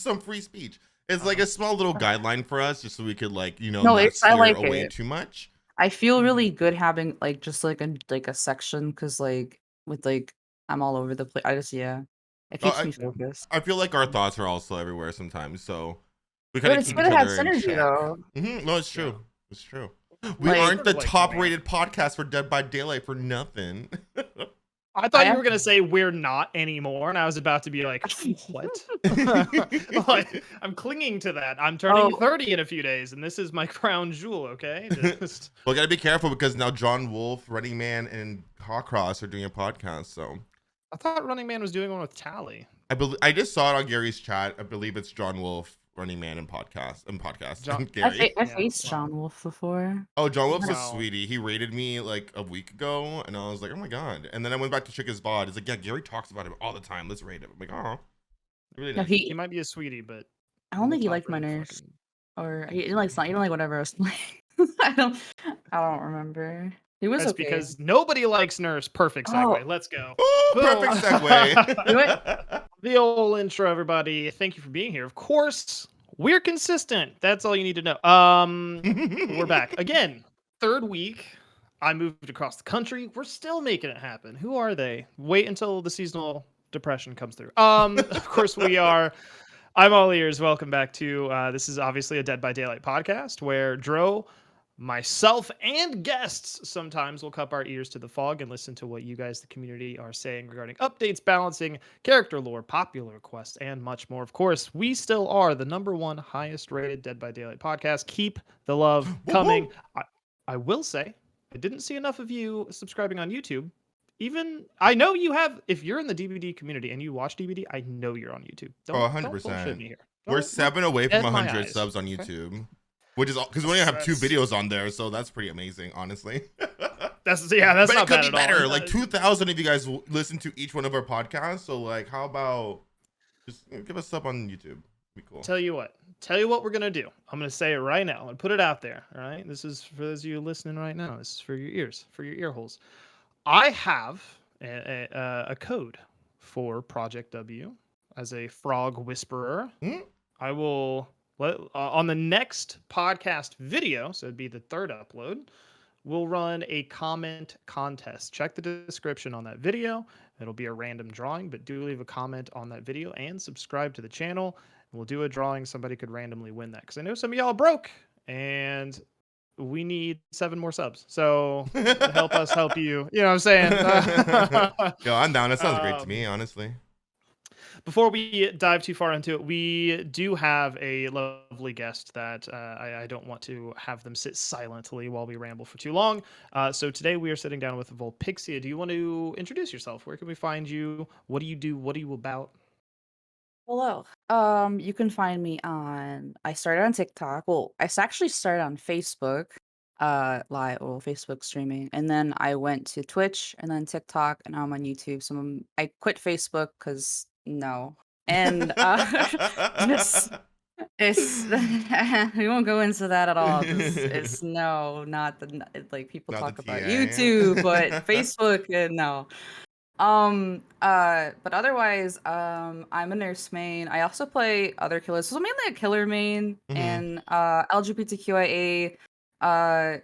some free speech. It's like a small little guideline for us, just so we could like, No, not I steer like away it. too much. I feel really good having like just like a section because like with like I'm all over the place. It keeps I me focused. I feel like our thoughts are also everywhere sometimes, so we kind But of it's keep good each to have other in synergy check. though. No, it's Yeah. true. It's true. We Like- aren't the Sort of like top-rated podcast for Dead by Daylight for nothing. I thought I you were gonna say we're not anymore, and I was about to be like, what? Like, I'm clinging to that. I'm turning Oh. 30 in a few days, and this is my crown jewel. Okay, just Well, gotta be careful because now John Wolf, Running Man, and Hawcross are doing a podcast. So I thought Running Man was doing one with Tally. I just saw it on Gary's chat. I believe it's John Wolf, Running Man, and podcast. Gary. I Yeah, faced wow. John Wolf before. Oh, John Wolf's a Wow. sweetie. He rated me like a week ago, and I was like, oh my god. And then I went back to check his VOD. He's like, yeah, Gary talks about him all the time. Let's rate him. I'm like, oh, really No, nice. He might be a sweetie, but I don't think he top liked my rated nurse, fucking- or he didn't like whatever I was playing. I don't remember. He was That's okay. because nobody likes Nurse. Perfect segue. Oh. Let's go. Oh, Boom. perfect segue. Do it. The old intro, everybody. Thank you for being here. Of course, we're consistent. That's all you need to know. We're back again. Third week. I moved across the country. We're still making it happen. Who are they? Wait until the seasonal depression comes through. Of course we are. I'm all ears. Welcome back to this is obviously a Dead by Daylight podcast where Dro, myself, and guests sometimes will cup our ears to the fog and listen to what you guys, the community, are saying regarding updates, balancing, character lore, popular requests, and much more. Of course, we still are the #1 highest rated Dead by Daylight podcast. Keep the love coming. I will say, I didn't see enough of you subscribing on YouTube. Even I know you have. If you're in the DbD community and you watch DbD, I know you're on YouTube. Don't, 100%. Don't bullshit me here. We're Don't- 7 away from dead my 100 eyes. subs on Okay. YouTube, which is because we only have 2 That's- videos on there, so that's pretty amazing, honestly. That's but not it could bad be at better. all. Like 2,000 of you guys listen to each one of our podcasts, so like, how about just give us a sub on YouTube? Be cool. Tell you what we're gonna do. I'm gonna say it right now. I'm gonna put it out there. All right. This is for those of you listening right now. This is for your ears, for your ear holes. I have a code for Project W as a frog whisperer. I will let on the next podcast video. So it'd be the third upload. We'll run a comment contest. Check the description on that video. It'll be a random drawing, but do leave a comment on that video and subscribe to the channel. We'll do a drawing. Somebody could randomly win that because I know some of y'all broke and we need 7 more subs. So help us help you. You know what I'm saying? Yo, I'm down. That sounds great to me, honestly. Before we dive too far into it, we do have a lovely guest that I don't want to have them sit silently while we ramble for too long. So today we are sitting down with Vulpixia. Do you want to introduce yourself? Where can we find you? What do you do? What are you about? Hello. You can find me on. I started on TikTok. Well, actually started on Facebook, live or Facebook streaming, and then I went to Twitch and then TikTok, and now I'm on YouTube. So I quit Facebook because no, and just it's we won't go into that at all. 'Cause it's no, not the like people Not talk the about TA. YouTube, but Facebook, no. But otherwise, I'm a nurse main. I also play other killers. So mainly a killer main and LGBTQIA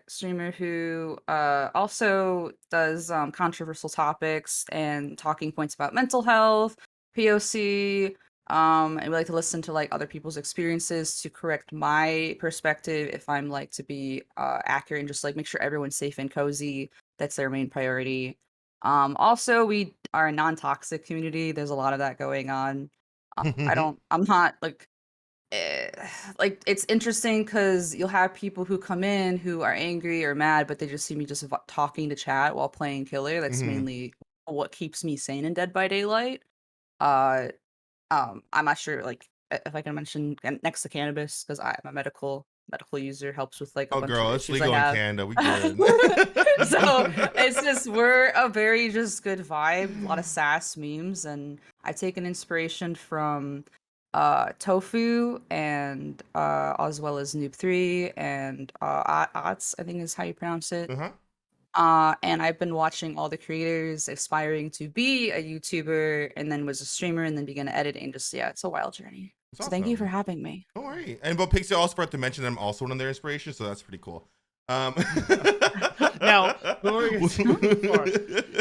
streamer who also does controversial topics and talking points about mental health, POC. And we like to listen to like other people's experiences to correct my perspective if I'm like to be accurate and just like make sure everyone's safe and cozy. That's their main priority. Also, we are a non-toxic community. There's a lot of that going on. I'm not like it's interesting because you'll have people who come in who are angry or mad, but they just see me just talking to chat while playing killer. That's mainly what keeps me sane in Dead by Daylight. I'm not sure like if I can mention next to cannabis because I'm a medical user, helps with like a bunch girl, of it's issues legal I in have. Canada. We good. So it's just we're a very just good vibe, a lot of sass memes, and I take an inspiration from Tofu and as well as Noob3 and Ots, I think is how you pronounce it. And I've been watching all the creators aspiring to be a YouTuber and then was a streamer and then began to edit and just it's a wild journey. It's So thank you for awesome. having me. Don't worry. And Vulpixia also forgot to mention that I'm also one of their inspirations, so that's pretty cool. Now, before we get too far,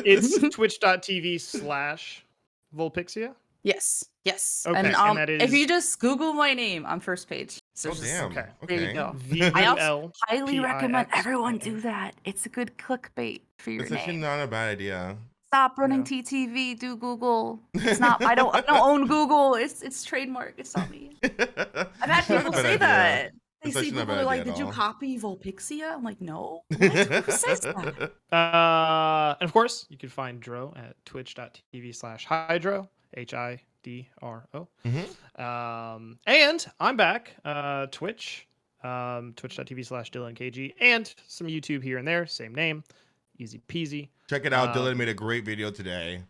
it's twitch.tv/Vulpixia. Yes, yes. Okay, And and that if you is just Google my name, I'm first page. So Oh just damn. okay. there you Okay. go. V I U also L highly recommend everyone Pixia. do that. It's a good clickbait for your That's actually name. not a bad idea. Stop running Yeah. TTV. Do Google. It's not. I don't own Google. It's trademark. It's not me. I've had It's not a people bad say idea. that. They It's see actually not a Google. bad They're idea like, at "Did you all. copy Vulpixia?" I'm like, "No. What? Who says that?" And of course, you can find Dro at twitch.tv/HiDro, HiDro. And I'm back, Twitch, twitch.tv/DyllonKG, and some YouTube here and there, same name, easy peasy. Check it out. Dylan made a great video today.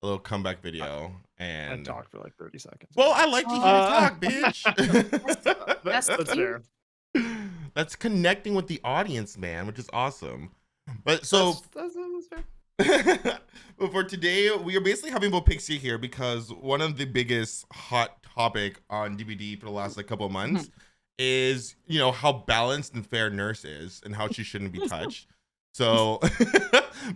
A little comeback video. I And talked for like 30 seconds. well, I like to hear you talk, bitch. That's fair. That's connecting with the audience, man, which is awesome. But so That's fair. but for today, we are basically having Vulpixia here because one of the biggest hot topic on DbD for the last like couple of months is, you know, how balanced and fair Nurse is and how she shouldn't be touched. So we just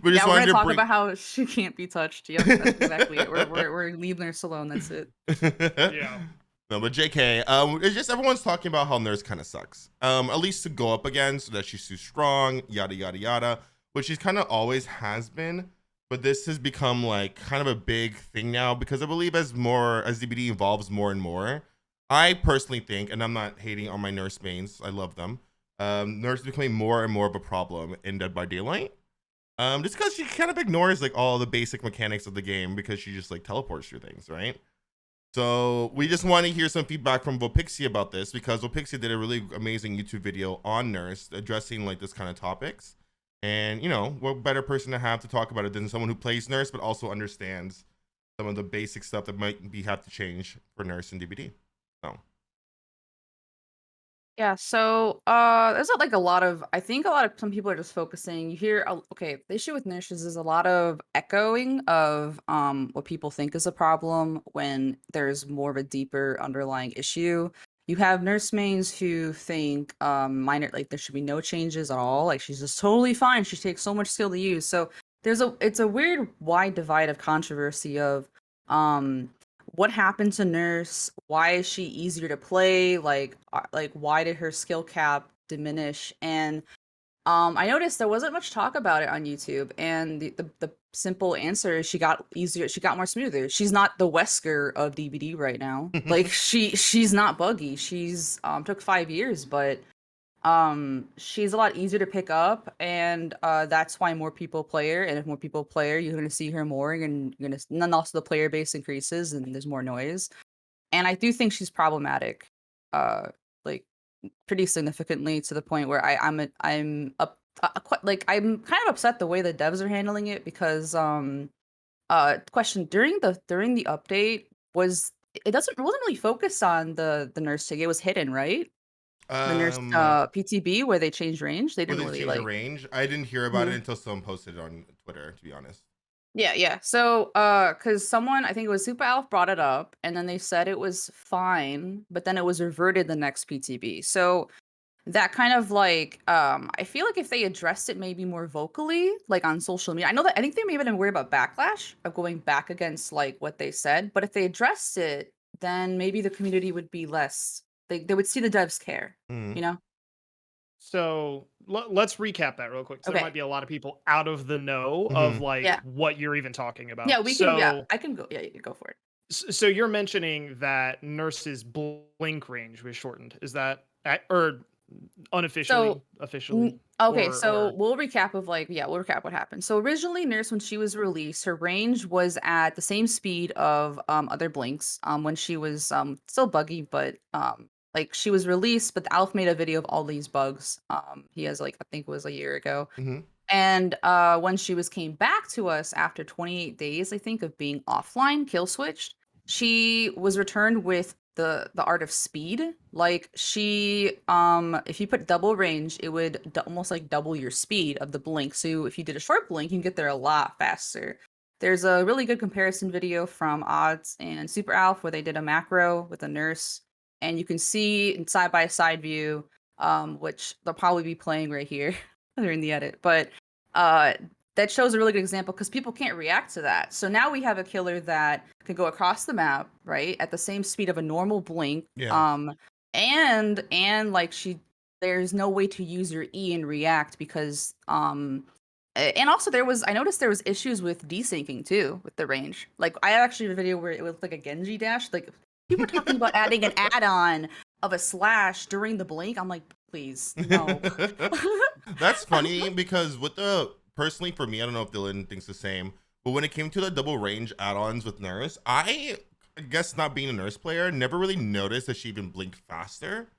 we're wanted gonna to talk bring... about how she can't be touched. Yep, that's exactly it. We're leaving Nurse alone. That's it. Yeah. No, but JK, it's just everyone's talking about how Nurse kind of sucks. At least to go up against, so that she's too strong, yada yada yada, which she's kind of always has been. But this has become like kind of a big thing now because I believe as DbD evolves more and more, I personally think, and I'm not hating on my Nurse mains, I love them. Nurse is becoming more and more of a problem in Dead by Daylight. Just because she kind of ignores like all the basic mechanics of the game because she just like teleports through things, right? So we just want to hear some feedback from Vulpixia about this because Vulpixia did a really amazing YouTube video on Nurse addressing like this kind of topics. And, you know, what better person to have to talk about it than someone who plays Nurse but also understands some of the basic stuff that might have to change for Nurse and DbD. So. Yeah, so there's like a lot of some people are just focusing. You hear okay, the issue with nurses is a lot of echoing of what people think is a problem when there's more of a deeper underlying issue. You have nurse mains who think minor like there should be no changes at all. Like she's just totally fine. She takes so much skill to use. So it's a weird wide divide of controversy of what happened to Nurse? Why is she easier to play? Like why did her skill cap diminish? And I noticed there wasn't much talk about it on YouTube, and the simple answer is she got easier. She got more smoother. She's not the Wesker of DbD right now. Like she's not buggy. She's took 5 years, but she's a lot easier to pick up, and that's why more people play her. And if more people play her, you're going to see her more, and and then also the player base increases and there's more noise. And I do think she's problematic like pretty significantly, to the point where I'm kind of upset the way the devs are handling it, because question, during the update, it wasn't really focused on the nurse TIG. It was hidden, right? The nurse PTB, where they changed range. They Where didn't they really changed the like. range. I didn't hear about it until someone posted it on Twitter, to be honest. Yeah. So, because someone, I think it was Super Alf, brought it up, and then they said it was fine, but then it was reverted the next PTB. So that kind of like, I feel like if they addressed it maybe more vocally, like on social media, I think they may have been worried about backlash of going back against like what they said, but if they addressed it, then maybe the community would be less. They would see the devs care, you know. So let's recap that real quick. So there Okay. might be a lot of people out of the know of like what you're even talking about. Yeah, we can. Yeah, I can go. Yeah, you can go for it. So you're mentioning that Nurse's blink range was shortened. Is that or unofficially? Officially? Okay, we'll recap what happened. So originally, Nurse, when she was released, her range was at the same speed of other blinks. When she was still buggy, but like she was released, but the Alf made a video of all these bugs. He has like, I think it was a year ago. And when she came back to us after 28 days, I think, of being offline, kill switched, she was returned with the art of speed. Like she, if you put double range, it would almost like double your speed of the blink. So if you did a short blink, you can get there a lot faster. There's a really good comparison video from Odds and Super Alf where they did a macro with a nurse and you can see in side by side view, which they'll probably be playing right here during the edit, but that shows a really good example because people can't react to that. So now we have a killer that can go across the map, right, at the same speed of a normal blink. Yeah. And like there's no way to use your E and react because and also I noticed there was issues with desyncing too with the range. Like I actually have a video where it looked like a Genji dash. Like people were talking about adding an add-on of a slash during the blink. I'm like, please, no. That's funny because personally for me, I don't know if Dylan thinks the same, but when it came to the double range add-ons with Nurse, I guess not being a Nurse player, never really noticed that she even blinked faster.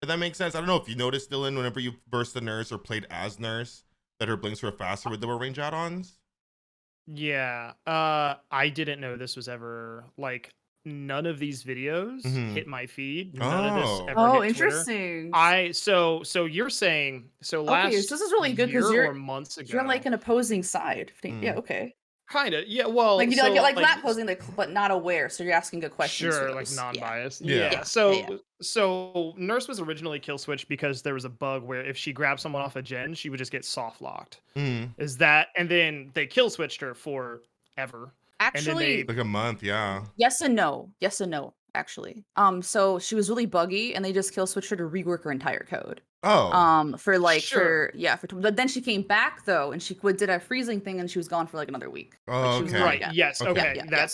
If that makes sense. I don't know if you noticed, Dylan, whenever you burst the Nurse or played as Nurse, that her blinks were faster with double range add-ons. Yeah, I didn't know this was ever like none of these videos hit my feed. None of this ever hit Twitter. Interesting. So you're saying last okay, so this is really good because year or months ago you're like an opposing side. Yeah, okay. Kind of, yeah. Well, like you so, like not posing, but not aware. So you're asking good questions. Sure, like non-biased. Yeah. Yeah. So Nurse was originally kill switched because there was a bug where if she grabbed someone off a gen, she would just get soft locked. Is that? And then they kill switched her forever. Actually, like a month. Yeah. Yes and no. Yes and no. Actually, so she was really buggy, and they just kill switched her to rework her entire code. Oh. But then she came back though, and she did a freezing thing, and she was gone for like another week. Oh, okay. Right. Yes. Okay. Yes.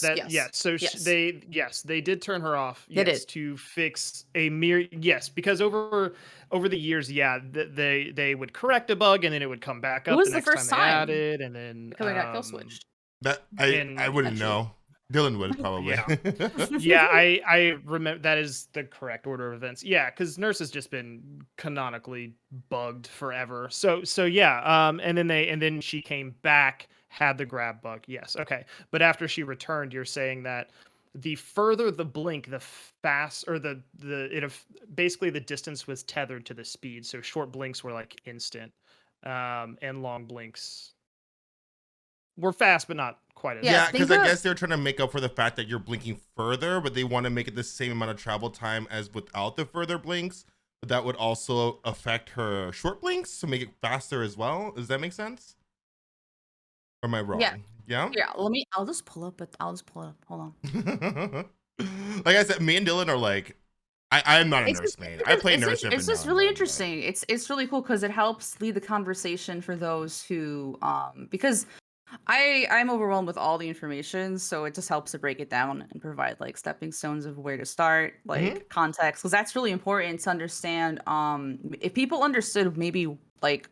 So they did turn her off. They did to fix a mere because over the years, they would correct a bug and then it would come back up. It was the the next first time they time added, and then because I got kill switched. That I wouldn't know. Dylan would probably. Yeah, I remember that is the correct order of events. Yeah, because Nurse has just been canonically bugged forever. So yeah, and then she came back, had the grab bug. Yes, okay. But after she returned, you're saying that the further the blink, the fast or basically the distance was tethered to the speed. So short blinks were like instant, and long blinks were fast, but not quite as yeah, because I guess they're trying to make up for the fact that you're blinking further, but they want to make it the same amount of travel time as without the further blinks. But that would also affect her short blinks to make it faster as well. Does that make sense? Or am I wrong? Yeah. Yeah. I'll just pull up. Hold on. Like I said, me and Dylan are like, I'm not a Nurse main. I play Nurse. It's just really interesting. It's really cool because it helps lead the conversation for those who because I'm overwhelmed with all the information, so it just helps to break it down and provide like stepping stones of where to start, like context, because that's really important to understand. If people understood maybe like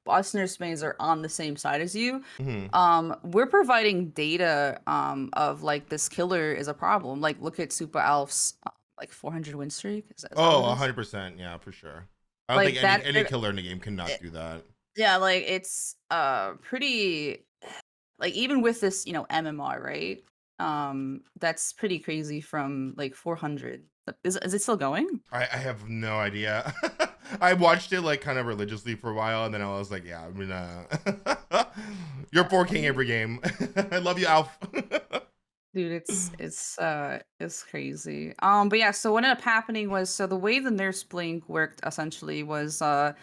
us Nurse mains are on the same side as you, we're providing data of like this killer is a problem. Like look at Super Alf's like 400 win streak. Is that 100%, yeah, for sure. I don't think any killer in the game cannot do that. Yeah, like it's pretty. Like even with this, MMR, right? That's pretty crazy from like 400. Is it still going? I have no idea. I watched it like kind of religiously for a while, and then I was like, yeah, I mean, you're 4King every game. I love you, Alf. Dude, it's crazy. But yeah, so what ended up happening was so the way the Nurse blink worked essentially was the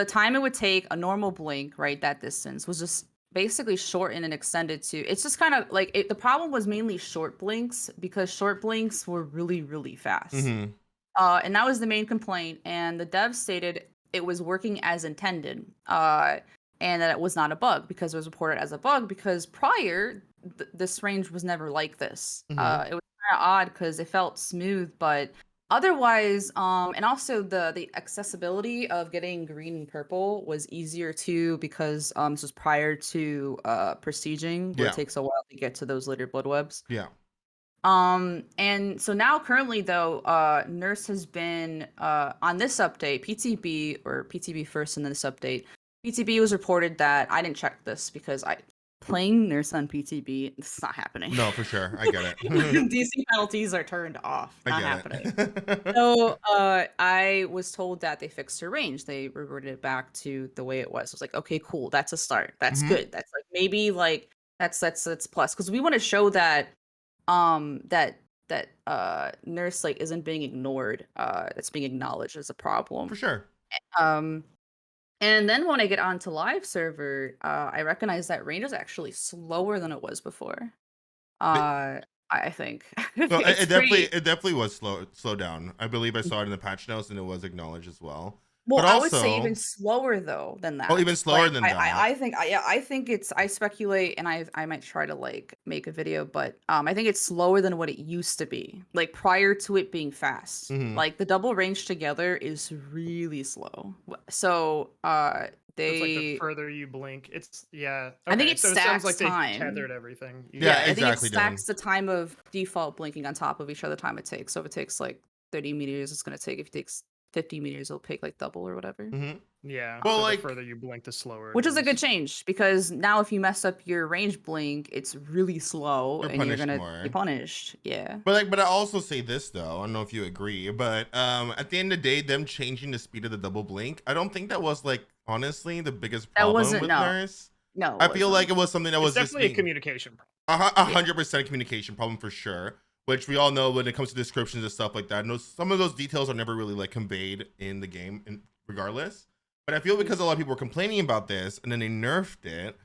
time it would take a normal blink, right? That distance was just basically shortened and extended to it's just kind of like the problem was mainly short blinks because short blinks were really really fast and that was the main complaint, and the dev stated it was working as intended and that it was not a bug because it was reported as a bug because prior this range was never like this. It was kind of odd because it felt smooth, but otherwise, and also the accessibility of getting green and purple was easier too because this was prior to prestiging, where it takes a while to get to those later blood webs. Yeah. And so now currently though, Nurse has been on this update, PTB first, and then this update. PTB was reported that I didn't check this because playing Nurse on PTB, this is not happening. No, for sure. I get it. DC penalties are turned off. Not happening. So I was told that they fixed her range. They reverted it back to the way it was. I was like, okay, cool. That's a start. That's good. That's like maybe like that's plus because we want to show that that that Nurse like isn't being ignored. It's being acknowledged as a problem. For sure. Um, and then when I get onto live server, I recognize that range is actually slower than it was before. I think So it's it definitely was slow down. I believe I saw it in the patch notes and it was acknowledged as well. Well, But I would say also, even slower though than that. oh, even slower Like than that. I think I think it's I speculate and I might try to like make a video, but I think it's slower than what it used to be. Like prior to it being fast. Mhm. Like the double range together is really slow. So It's like the they further you blink, it's yeah. I think Okay, it so it sounds stacks like they time. tethered everything. Yeah, I think it exactly, Dylan. stacks the time of default blinking on top of each other time it takes. So if it takes like 30 meters, it's gonna take if it takes 50 meters, it'll take like double or whatever. Mhm. Yeah. Well, so like- the further you blink, the slower. Which it is a good change because now if you mess up your range blink, it's really slow You're and you're punished gonna more. be punished. Yeah. But I also say this though, I don't know if you agree, but at the end of the day, them changing the speed of the double blink, I don't think that was like honestly the biggest problem wasn't- with no. Nurse. No. I feel like it was something that was It's just definitely a being communication problem. 100% communication problem for sure. Which we all know when it comes to descriptions and stuff like that. And some of those details are never really like conveyed in the game, regardless. But I feel because a lot of people were complaining about this, and then they nerfed it,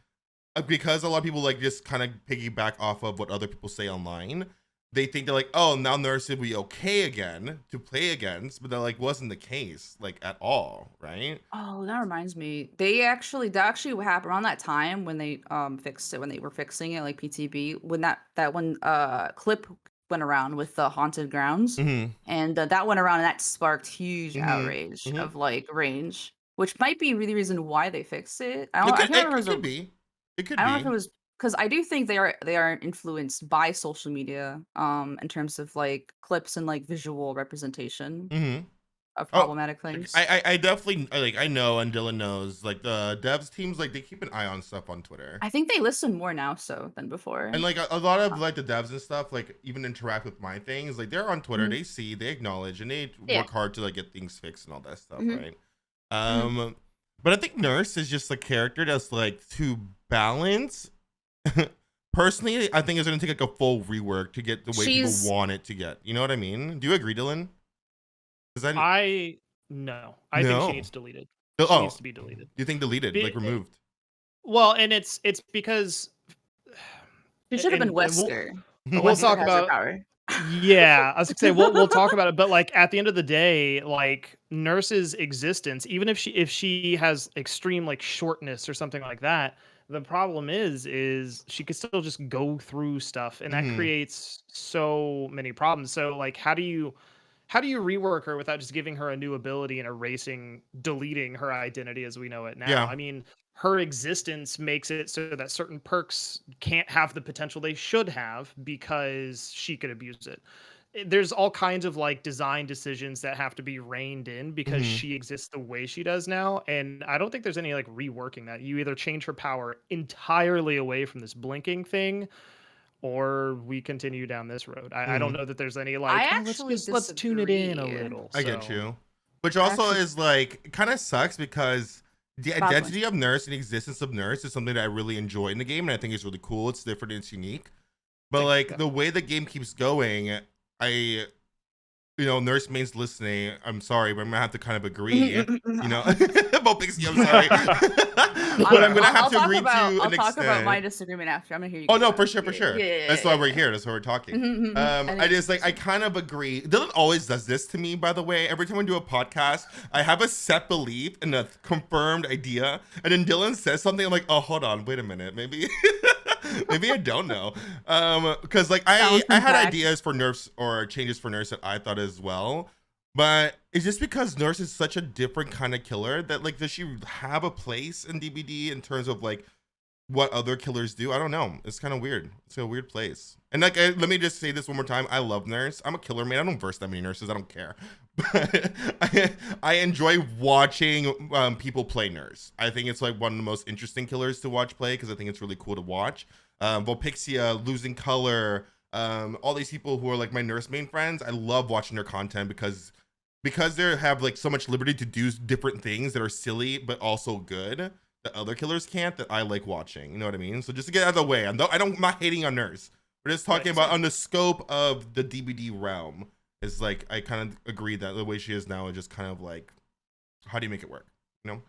because a lot of people like just kind of piggyback off of what other people say online. They think they're like, oh, now Nurse will be okay again to play against, but that like wasn't the case like at all, right? Oh, that reminds me. That actually what happened around that time when they fixed it when they were fixing it like PTB when that one clip went around with the haunted grounds Mm-hmm. and that went around and that sparked huge Mhm, outrage mhm. of like range, which might be the reason why they fixed it. I It can't could, remember if it it was could be. It could I don't know be. if it was because I do think they are influenced by social media in terms of like clips and like visual representation Mm-hmm. of Oh, problematic things. I definitely like I know and Dylan knows like the devs teams like they keep an eye on stuff on Twitter. I think they listen more now so than before. And like a lot of like the devs and stuff like even interact with my things like they're on Twitter, Mhm. they see, they acknowledge, and they Yeah. work hard to like get things fixed and all that stuff, Mhm. right? But I think Nurse is just a character that's like to balance. Personally, I think it's gonna take like a full rework to get the way She's- people want it to get. You know what I mean? Do you agree, Dylan? Because No, I think No. she needs deleted. Oh, She needs to be deleted. you think deleted, like removed? Well, and it's because She should have been and we'll- Wesker. we'll Wesker talk has her about- power. yeah, I was gonna say we'll talk about it, but like at the end of the day, like Nurse's existence, even if she has extreme like shortness or something like that, the problem is she could still just go through stuff, and that Mhm. creates so many problems. So like, how do you rework her without just giving her a new ability and deleting her identity as we know it now? Yeah. I mean, her existence makes it so that certain perks can't have the potential they should have because she could abuse it. There's all kinds of like design decisions that have to be reined in because Mhm. she exists the way she does now. And I don't think there's any like reworking that. You either change her power entirely away from this blinking thing, or we continue down this road. I don't know that there's any like, I let's actually tune it in a disagree. little. I get So- you. Which also Actually- is like it kind of sucks because the Problem. identity of Nurse and the existence of Nurse is something that I really enjoy in the game, and I think it's really cool. It's different and it's unique. But like Yeah. the way the game keeps going, Nurse Main's listening. I'm sorry, but I'm gonna have to kind of agree. You know, Vulpixia, I'm sorry. But I'm gonna have to agree to I'll an talk about my extent. disagreement after. I'm gonna hear you. Oh guys no, out. for sure, for Yeah, sure. yeah, That's why we're here. That's why we're talking. Mhm. I just like I kind of agree. Dylan always does this to me, by the way. Every time we do a podcast, I have a set belief and a confirmed idea, and then Dylan says something. I'm like, oh, hold on, wait a minute, maybe, maybe I don't know. Because like I Bouncing had back. ideas for Nurse or changes for Nurse that I thought as well. But it's just because Nurse is such a different kind of killer that like does she have a place in DbD in terms of like what other killers do? I don't know. It's kind of weird. It's a weird place. And like, let me just say this one more time. I love Nurse. I'm a killer man. I don't verse that many nurses. I don't care. But I enjoy watching people play Nurse. I think it's like one of the most interesting killers to watch play because I think it's really cool to watch. Vulpixia, Losing Color, all these people who are like my Nurse Main friends. I love watching their content because they have like so much liberty to do different things that are silly but also good that other killers can't, that I like watching. You know what I mean? So just to get out of the way, I'm not hating on Nurse. We're just talking about on the scope of the DbD realm. Is like I kind of agree that the way she is now is just kind of like, how do you make it work? You know?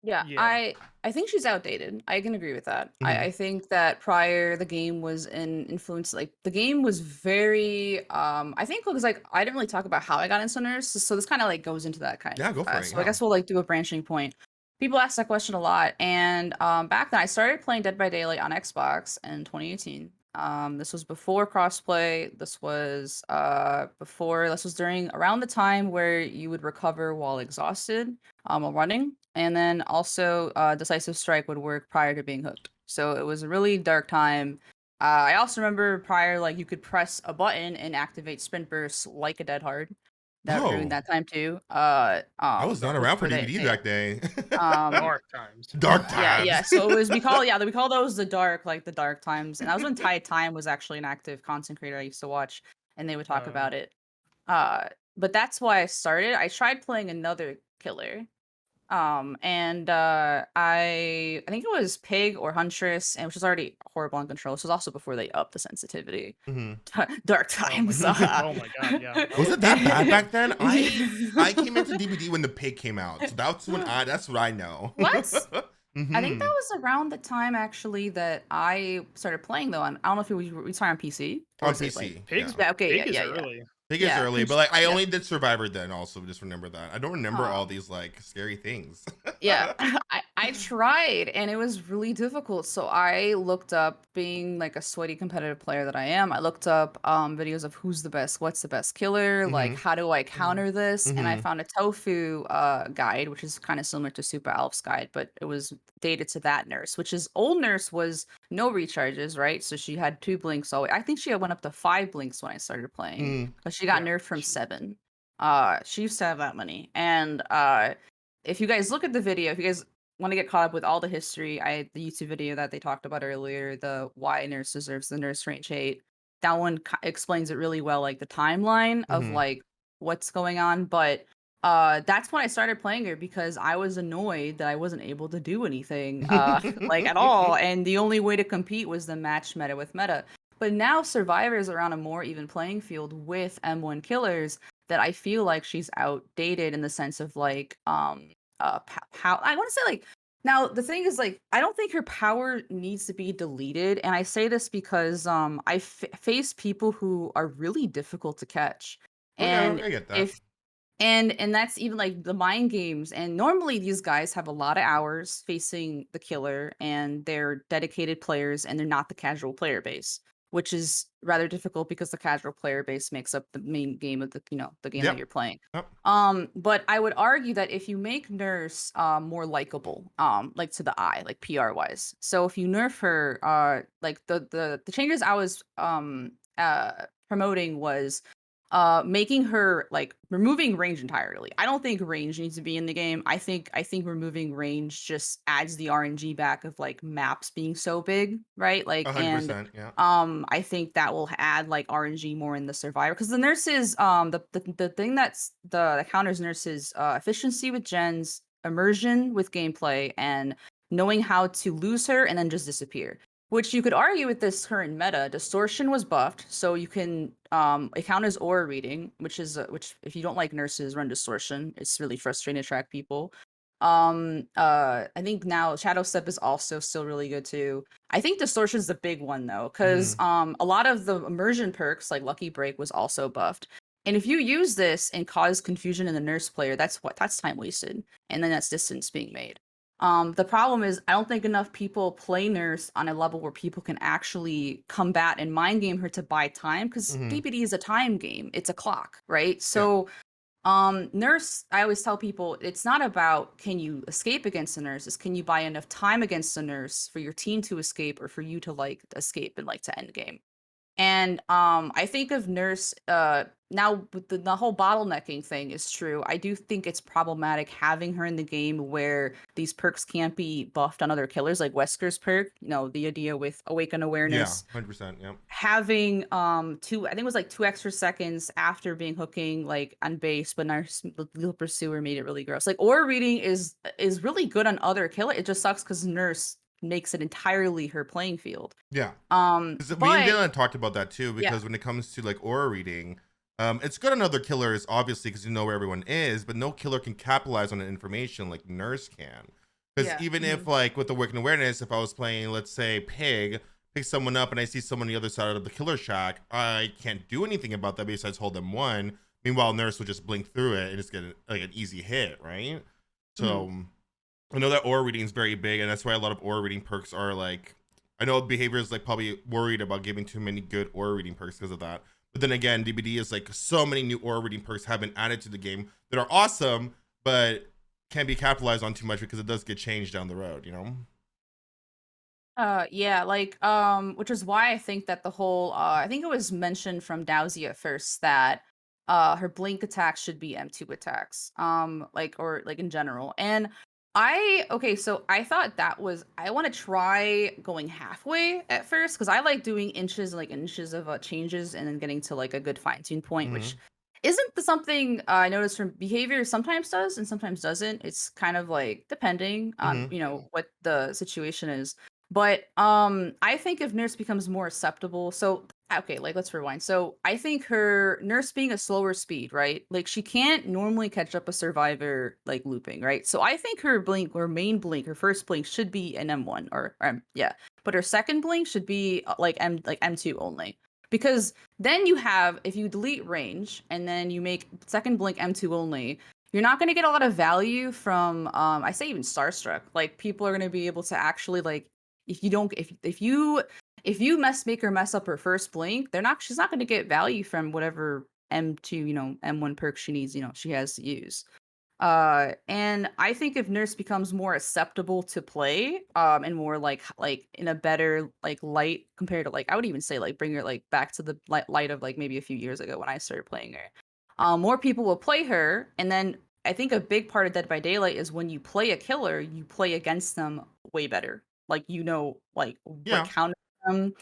Yeah, Yeah. I think she's outdated. I can agree with that. Mhm. I think that prior the game was an influence, like the game was very I think it was like I didn't really talk about how I got into Nurse, so this kind of like goes into that kind Yeah, of. go for it. So I Yeah. guess we'll like do a branching point. People ask that question a lot, and back then I started playing Dead by Daylight on Xbox in 2018. This was before crossplay. This was during around the time where you would recover while exhausted while running. And then also, Decisive Strike would work prior to being hooked. So it was a really dark time. I also remember prior, like you could press a button and activate sprint bursts like a Dead Hard. That during Oh, that time too. I was not around for Before DbD they that day. Dark times. Dark yeah. times. So it was we call those the dark times, and that was when Tide Time was actually an active content creator I used to watch, and they would talk about it. But that's why I started. I tried playing another killer. And I think it was Pig or Huntress, and which was already horrible on control. This was also before they upped the sensitivity. Mhm. Dark Oh my, times. oh my god, yeah. Was it that bad back then? I came into DbD when the pig came out, so that's what I know. What? I think that Mhm. was around the time actually that I started playing though. I don't know if we started on PC or On was it like PC. Pig's Yeah. yeah, okay, Pig is yeah. early. Big is Yeah, early, but like I yeah. only did Survivor then. Also, just remember that. I don't remember all Um, these like scary things. Yeah, I tried and it was really difficult. So I looked up, being like a sweaty competitive player that I am, I looked up videos of what's the best killer, like Mhm. how do I Mhm. counter this? And I Mhm. found a tofu guide, which is kind of similar to Super Alf's guide, but it was dated to that nurse, which is old nurse was no recharges, right? So she had 2 blinks always. I think she had went up to 5 blinks when I started playing Mhm. because she got Yeah. nerfed from 7. She used to have that many. And if you guys look at the video, if you guys want to get caught up with all the history, the YouTube video that they talked about earlier, the why nurse deserves the nurse range 8, that one explains it really well, like the timeline of Mhm. like what's going on. But that's when I started playing her because I was annoyed that I wasn't able to do anything like at all, and the only way to compete was the match meta with meta. But now Survivors are on a more even playing field with M1 killers that I feel like she's outdated in the sense of like how I want to say like now the thing is like I don't think her power needs to be deleted, and I say this because I face people who are really difficult to catch, Okay, and I get that. if and that's even like the mind games, and normally these guys have a lot of hours facing the killer and they're dedicated players and they're not the casual player base, which is rather difficult because the casual player base makes up the main game of the game that Yep. you're playing. Yep. But I would argue that if you make Nurse more likable, like to the eye, like PR wise, so if you nerf her, like the changes I was promoting was making her like removing range entirely. I don't think range needs to be in the game. I think removing range just adds the RNG back of like maps being so big, right? Like, and 100%. Yeah. I think that will add like RNG more in the survivor, because the nurses the thing that counters nurses efficiency with gens, immersion with gameplay, and knowing how to lose her and then just disappear. Which you could argue with this current meta, distortion was buffed, so you can it counters aura reading, which if you don't like nurses, run distortion. It's really frustrating to track people. I think now Shadow Step is also still really good too. I think distortion is the big one though, because a lot of the immersion perks like Lucky Break was also buffed. And if you use this and cause confusion in the nurse player, that's time wasted, and then that's distance being made. The problem is I don't think enough people play Nurse on a level where people can actually combat and mind game her to buy time, because Mhm. DbD is a time game. It's a clock, right? Yeah. So Nurse, I always tell people it's not about can you escape against a nurse, it's can you buy enough time against a nurse for your team to escape or for you to like escape and like to end game. And I think of Nurse now with the whole bottlenecking thing is true. I do think it's problematic having her in the game where these perks can't be buffed on other killers, like Wesker's perk, the idea with Awaken Yeah. Awareness. 100%. Yeah. Having I think it was like 2 extra seconds after being hooking like on base, but Nurse Lethal Pursuer made it really gross. Like aura reading is really good on other killer. It just sucks because Nurse makes it entirely her playing field. Yeah. Me and But Dylan talked about that too, yeah, because when it comes to like aura reading, it's good on other killers, obviously, because you know where everyone is, but no killer can capitalize on the information like Nurse can. Because yeah, even if, like, with the Wicked Awareness, if I was playing, let's say, pick someone up, and I see someone on the other side of the killer shack, I can't do anything about that besides hold them one. Meanwhile, Nurse will just blink through it and just get like an easy hit, right? So I know that aura reading is very big, and that's why a lot of aura reading perks are like. I know behavior is like probably worried about giving too many good aura reading perks because of that. But then again, DbD is like so many new aura reading perks have been added to the game that are awesome, but can't be capitalized on too much because it does get changed down the road, you know? yeah, like, which is why I think that the whole, I think it was mentioned from Dowsy at first that, her blink attacks should be M2 attacks, like, or like in general. And okay, so I thought I want to try going halfway at first because I like doing inches, like inches of changes and then getting to like a good fine tune point, which isn't something I noticed from behavior sometimes does and sometimes doesn't. It's kind of like depending on, what the situation is. But I think if Nurse becomes more acceptable, so okay, like let's rewind. So I think her Nurse being a slower speed, right? Like she can't normally catch up a survivor like looping, right? So I think her blink, her main blink, her first blink should be an M1 or yeah, but her second blink should be like M2 only. Because then you have, if you delete range and then you make second blink M2 only, you're not going to get a lot of value from I say even Starstruck. Like people are going to be able to actually like if you don't if you make her mess up her first blink, she's not going to get value from whatever M2, M1 perk she needs, she has to use. And I think if Nurse becomes more acceptable to play, and more like in a better like light compared to like I would even say like bring her like back to the light of like maybe a few years ago when I started playing her. More people will play her, and then I think a big part of Dead by Daylight is when you play a killer, you play against them way better. Like like what Yeah. counter them,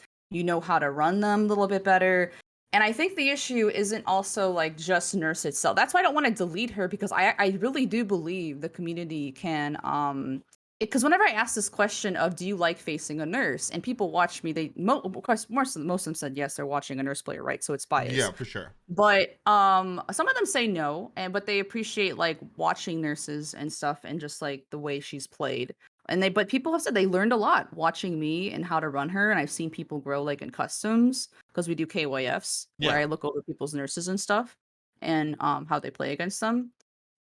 how to run them a little bit better. And I think the issue isn't also like just Nurse itself. That's why I don't want to delete her because I really do believe the community can because whenever I ask this question of do you like facing a nurse and people watch me, of course most of them said yes, they're watching a nurse player, right? So it's biased. Yeah, for sure. But some of them say no, but they appreciate like watching nurses and stuff and just like the way she's played. But people have said they learned a lot watching me and how to run her, and I've seen people grow like in customs because we do KYFs where I look over people's nurses and stuff and how they play against them.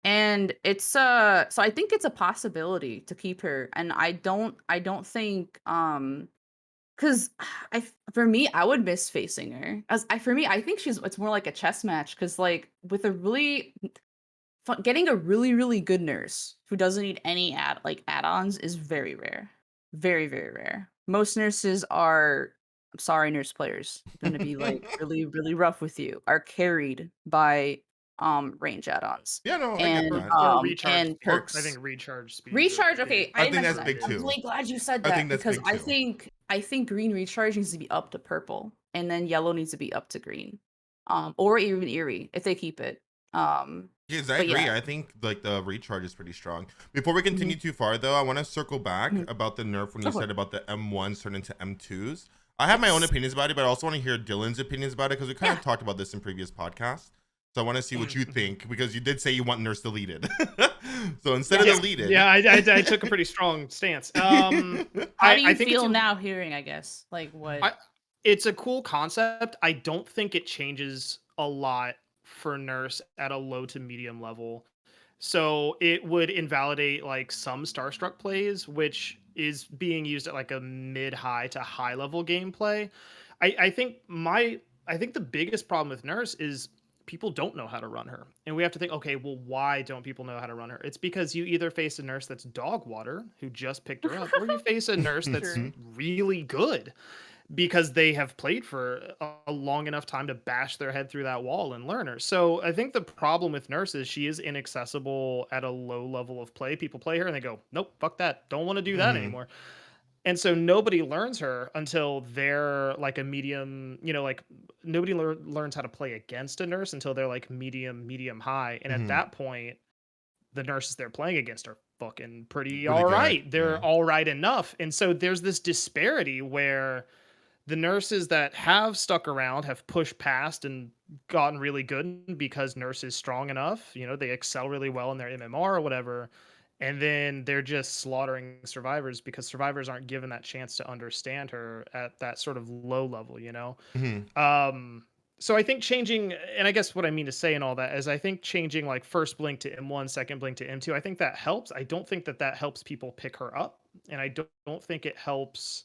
And it's so I think it's a possibility to keep her, and I don't think because for me I would miss facing her for me I think it's more like a chess match because like with a really getting a really really good nurse who doesn't need any add-ons is very rare, very very rare. Most nurses are, I'm sorry nurse players, going to be like really really rough with you, are carried by range add-ons Yeah, no, I get and that. Or recharge. and perks. I think recharge speed. Recharge, okay, I I didn't think mention that's that. big I'm too. really glad you said I that think that's because big I too. think green recharge needs to be up to purple, and then yellow needs to be up to green, or even Eerie if they keep it. Yes, I But agree. yeah, I think like the recharge is pretty strong. Before we mhm, continue too far though, I want to circle back mhm. about the nerf when you Go for said it. about the M1s turning into M2s. I have my own Yes. opinions about it, but I also want to hear Dylan's opinions about it because we kind Yeah. of talked about this in previous podcasts. So I want to see what you Mhm. think because you did say you want nurse deleted. So instead of Yes. deleted, Yeah, I took a pretty strong stance. How do I you think it's feel a now hearing, I guess? Like what? I it's a cool concept. I don't think it changes a lot for Nurse at a low to medium level. So it would invalidate like some Starstruck plays, which is being used at like a mid high to high level gameplay. I think I think the biggest problem with Nurse is people don't know how to run her. And we have to think, okay, well, why don't people know how to run her? It's because you either face a nurse that's dog water who just picked her up, or you face a nurse that's True. really good because they have played for a long enough time to bash their head through that wall and learn her. So I think the problem with Nurse is she is inaccessible at a low level of play. People play her and they go, nope, fuck that. Don't want to do that Mhm. anymore. And so nobody learns her until they're like a medium, like nobody learns how to play against a nurse until they're like medium high. And at Mhm. that point, the nurses they're playing against are fucking pretty Really all good, right. They're yeah. all right enough. And so there's this disparity where the nurses that have stuck around have pushed past and gotten really good because Nurse is strong enough. You know, they excel really well in their MMR or whatever. And then they're just slaughtering survivors because survivors aren't given that chance to understand her at that sort of low level, you know? Mhm. So I think changing, and I guess what I mean to say and all that is I think changing like first blink to M1, second blink to M2, I think that helps. I don't think that that helps people pick her up. And I don't think it helps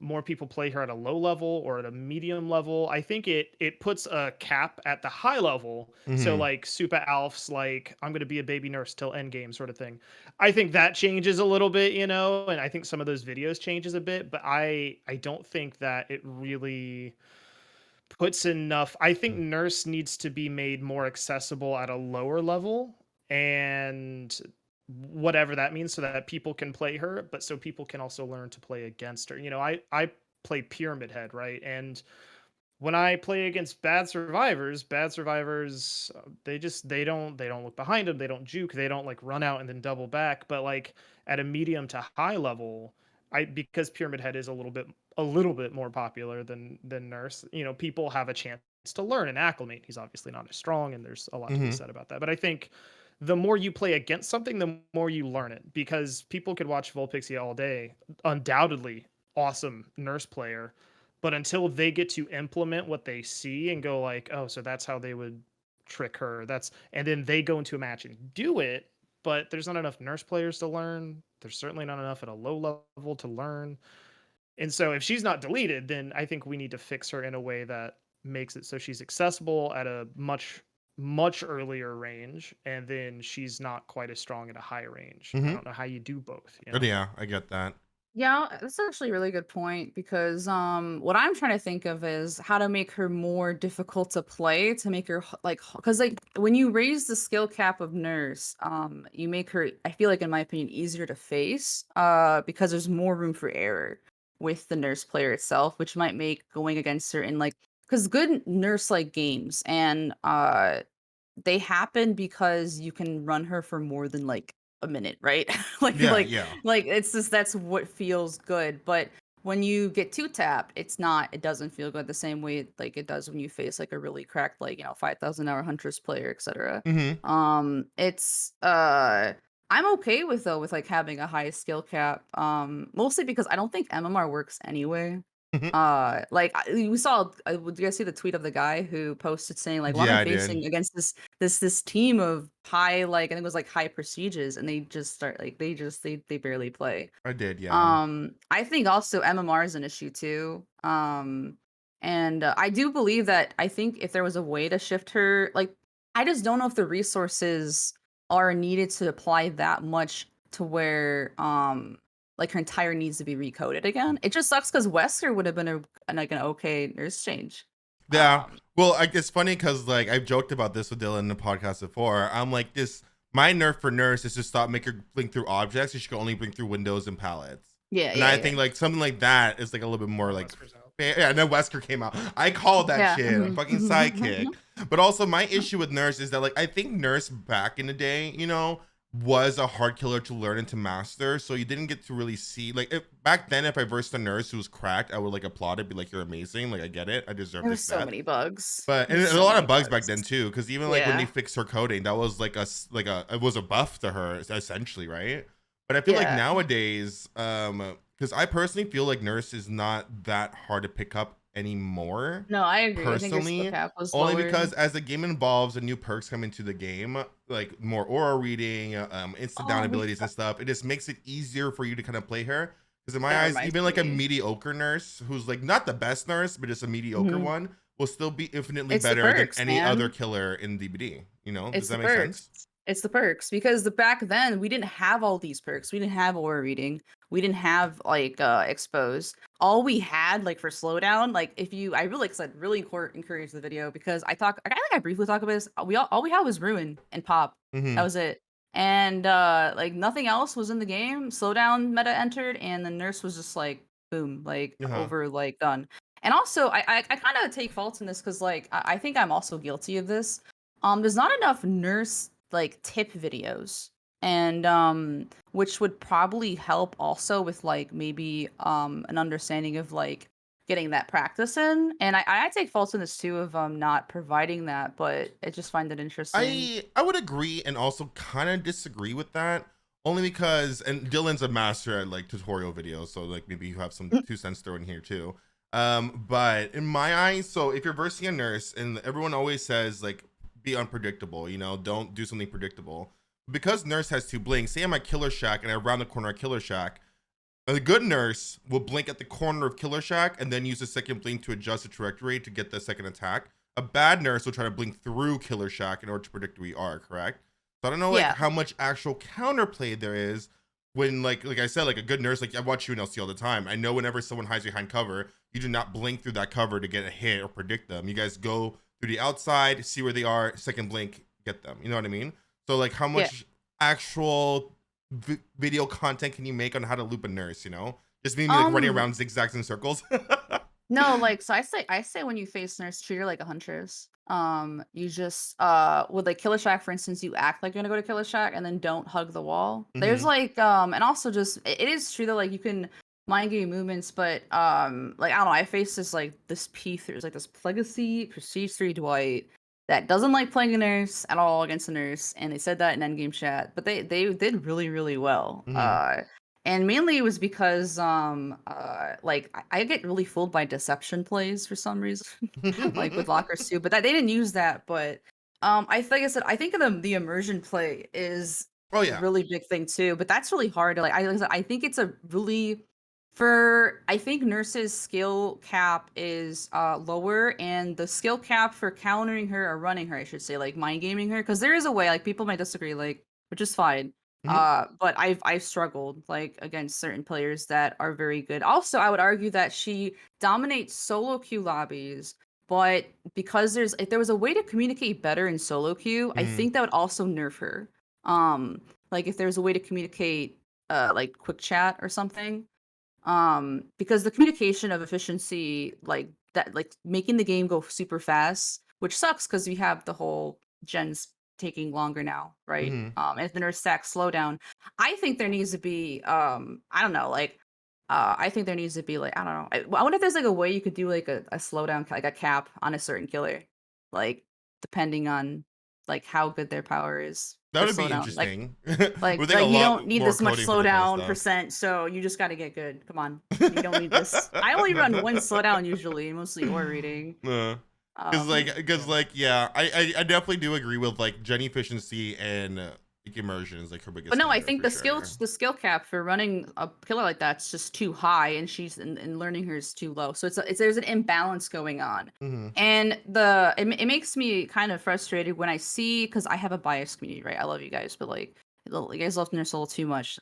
more people play her at a low level or at a medium level. I think it puts a cap at the high level. So Mhm. like super alfs, like I'm gonna be a baby nurse till end game sort of thing. I think that changes a little bit, you know, and I think some of those videos changes a bit, but I don't think that it really puts enough. I think nurse needs to be made more accessible at a lower level and whatever that means so that people can play her, but so people can also learn to play against her. You know, I play Pyramid Head, right? And when I play against bad survivors, they don't look behind them, they don't juke, they don't like run out and then double back. But like at a medium to high level, because Pyramid Head is a little bit more popular than Nurse, you know, people have a chance to learn and acclimate. He's obviously not as strong, and there's a lot to be Mhm. said about that. But I think the more you play against something, the more you learn it because people could watch Vulpixia all day, undoubtedly awesome Nurse player, but until they get to implement what they see and go like, oh, so that's how they would trick her, and then they go into a match and do it, but there's not enough Nurse players to learn, there's certainly not enough at a low level to learn. And so if she's not deleted, then I think we need to fix her in a way that makes it so she's accessible at a much earlier range, and then she's not quite as strong at a high range. I Mhm. don't know how you do both, you But know. yeah, I get that. Yeah, that's actually a really good point because what I'm trying to think of is how to make her more difficult to play to make her because like when you raise the skill cap of Nurse, you make her, I feel like in my opinion, easier to face because there's more room for error with the Nurse player itself, which might make going against her in like because good Nurse like games and they happen because you can run her for more than like a minute, right? like Yeah, like yeah. like it's just that's what feels good. But when you get two tapped, it doesn't feel good the same way like it does when you face like a really cracked like, 5,000 hour Huntress player, etc. Mhm. It's I'm okay with though with like having a high skill cap. Mostly because I don't think MMR works anyway. Mhm. We saw. Did you guys see the tweet of the guy who posted saying like, "Why am Yeah, I I did. facing against this team of high like I think it was like high prestiges and they just start like they barely play." I did, yeah. I think also MMR is an issue too. And I do believe that I think if there was a way to shift her, like I just don't know if the resources are needed to apply that much to where like her entire needs to be recoded again. It just sucks because Wesker would have been like an okay nurse change. Yeah. Um, Well, it's funny because like I've joked about this with Dylan in the podcast before. I'm like this. My nerf for nurse is to stop make her blink through objects. So she can only blink through windows and pallets. yeah, And yeah, I yeah, think like something like that is like a little bit more like Wesker's out. yeah. And then Wesker came out. I called that yeah. shit. I'm fucking sidekick. But also my issue with nurse is that like I think nurse back in the day, was a hard killer to learn and to master. So you didn't get to really see like back then. If I versed a nurse who was cracked, I would like applaud it, be like, "You're amazing. Like I get it. I deserve There was this so death." many bugs. But and There's there's a so lot many of bugs back bugs. then too, because even like when they Yeah, fixed her coding, that was like it was a buff to her essentially, right? But I feel like yeah. nowadays, because I personally feel like nurse is not that hard to pick up anymore, No, I agree. I think your skill personally, cap was only lowered. because as the game evolves and new perks come into the game, like more aura reading, instant down Oh, we abilities and forgot. stuff, it just makes it easier for you to kind of play her. Because in my That eyes, reminds even like a me. mediocre nurse who's like not the best nurse, but just a mediocre Mhm. one will still be infinitely It's the better than perks, any other man. killer in DbD. Does It's the that make sense? perks. It's the perks because back then we didn't have all these perks. We didn't have aura reading. We didn't have like expose. All we had like for slowdown, like if you, I really said really encourage the video because I think I briefly talked about this. All we had was ruin and pop. That Mm-hmm. was it. And like nothing else was in the game. Slowdown meta entered, and the nurse was just like boom, like Uh-huh. over, like done. And also, I kind of take fault in this because like I think I'm also guilty of this. There's not enough nurse like tip videos and which would probably help also with like maybe an understanding of like getting that practice in. And I take fault in this too of not providing that, but I just find it interesting. I would agree and also kind of disagree with that, only because, and Dylan's a master at like tutorial videos, so like maybe you have some 2 cents thrown in here too. But in my eyes, so if you're versing a nurse, and everyone always says like be unpredictable, you know, don't do something predictable. Because nurse has 2 blinks, say I'm at Killer Shack and I round the corner at Killer Shack, a good nurse will blink at the corner of Killer Shack and then use the second blink to adjust the trajectory to get the second attack. A bad nurse will try to blink through Killer Shack in order to predict where you are, correct? So I don't know like Yeah. how much actual counterplay there is when like I said, like a good nurse, like I watch UNLC all the time. I know whenever someone hides behind cover, you do not blink through that cover to get a hit or predict them. You guys go through the outside, see where they are, second blink, get them. You know what I mean? So like how much actual video content can you make on how to loop a nurse, you know? Just me like running around zigzags and circles. No, like so I say when you face nurse, treat her like a huntress. You just with like Killer Shack, for instance, you act like you're gonna go to Killer Shack and then don't hug the wall. There's like and also just it is true that like you can mind game movements, but like I don't know, I face this P3, like this Legacy Prestige 3 Dwight that doesn't like playing a nurse at all against a nurse, and they said that in endgame chat, but they did really, really well. And mainly it was because like I get really fooled by deception plays for some reason, like with lockers too. But that they didn't use that. But like I said, I think the immersion play is Oh a yeah. really big thing too. But that's really hard to like I said, I think it's a really I think nurse's skill cap is lower, and the skill cap for countering her or running her, I should say, like mind gaming her, because there is a way, like people might disagree, like, which is fine. But I've struggled like against certain players that are very good. Also, I would argue that she dominates solo queue lobbies, but because if there was a way to communicate better in solo queue, I think that would also nerf her. Like if there's a way to communicate like quick chat or something. Because the communication of efficiency, like that, like making the game go super fast, which sucks because we have the whole gens taking longer now, right? If the nurse stack slowdown, I think there needs to be, I don't know, like, I think there needs to be like, I don't know. I wonder if there's like a way you could do like a slowdown, like a cap on a certain killer, like depending on like how good their power is. That For would be slowdown. interesting. Like We're thinking a you lot don't need more this much coding for that kind of slowdown stuff. percent, so you just got to get good. Come on, you don't need this. I only run 1 slowdown usually, mostly or reading. Because yeah, I definitely do agree with like gen efficiency and like immersion is like her biggest. But no, I standard think for the skill cap for running a killer like that's just too high, and she's and learning her is too low. So it's there's an imbalance going on, and it makes me kind of frustrated when I see, because I have a biased community, right? I love you guys, but like you guys love Nurse a little too much.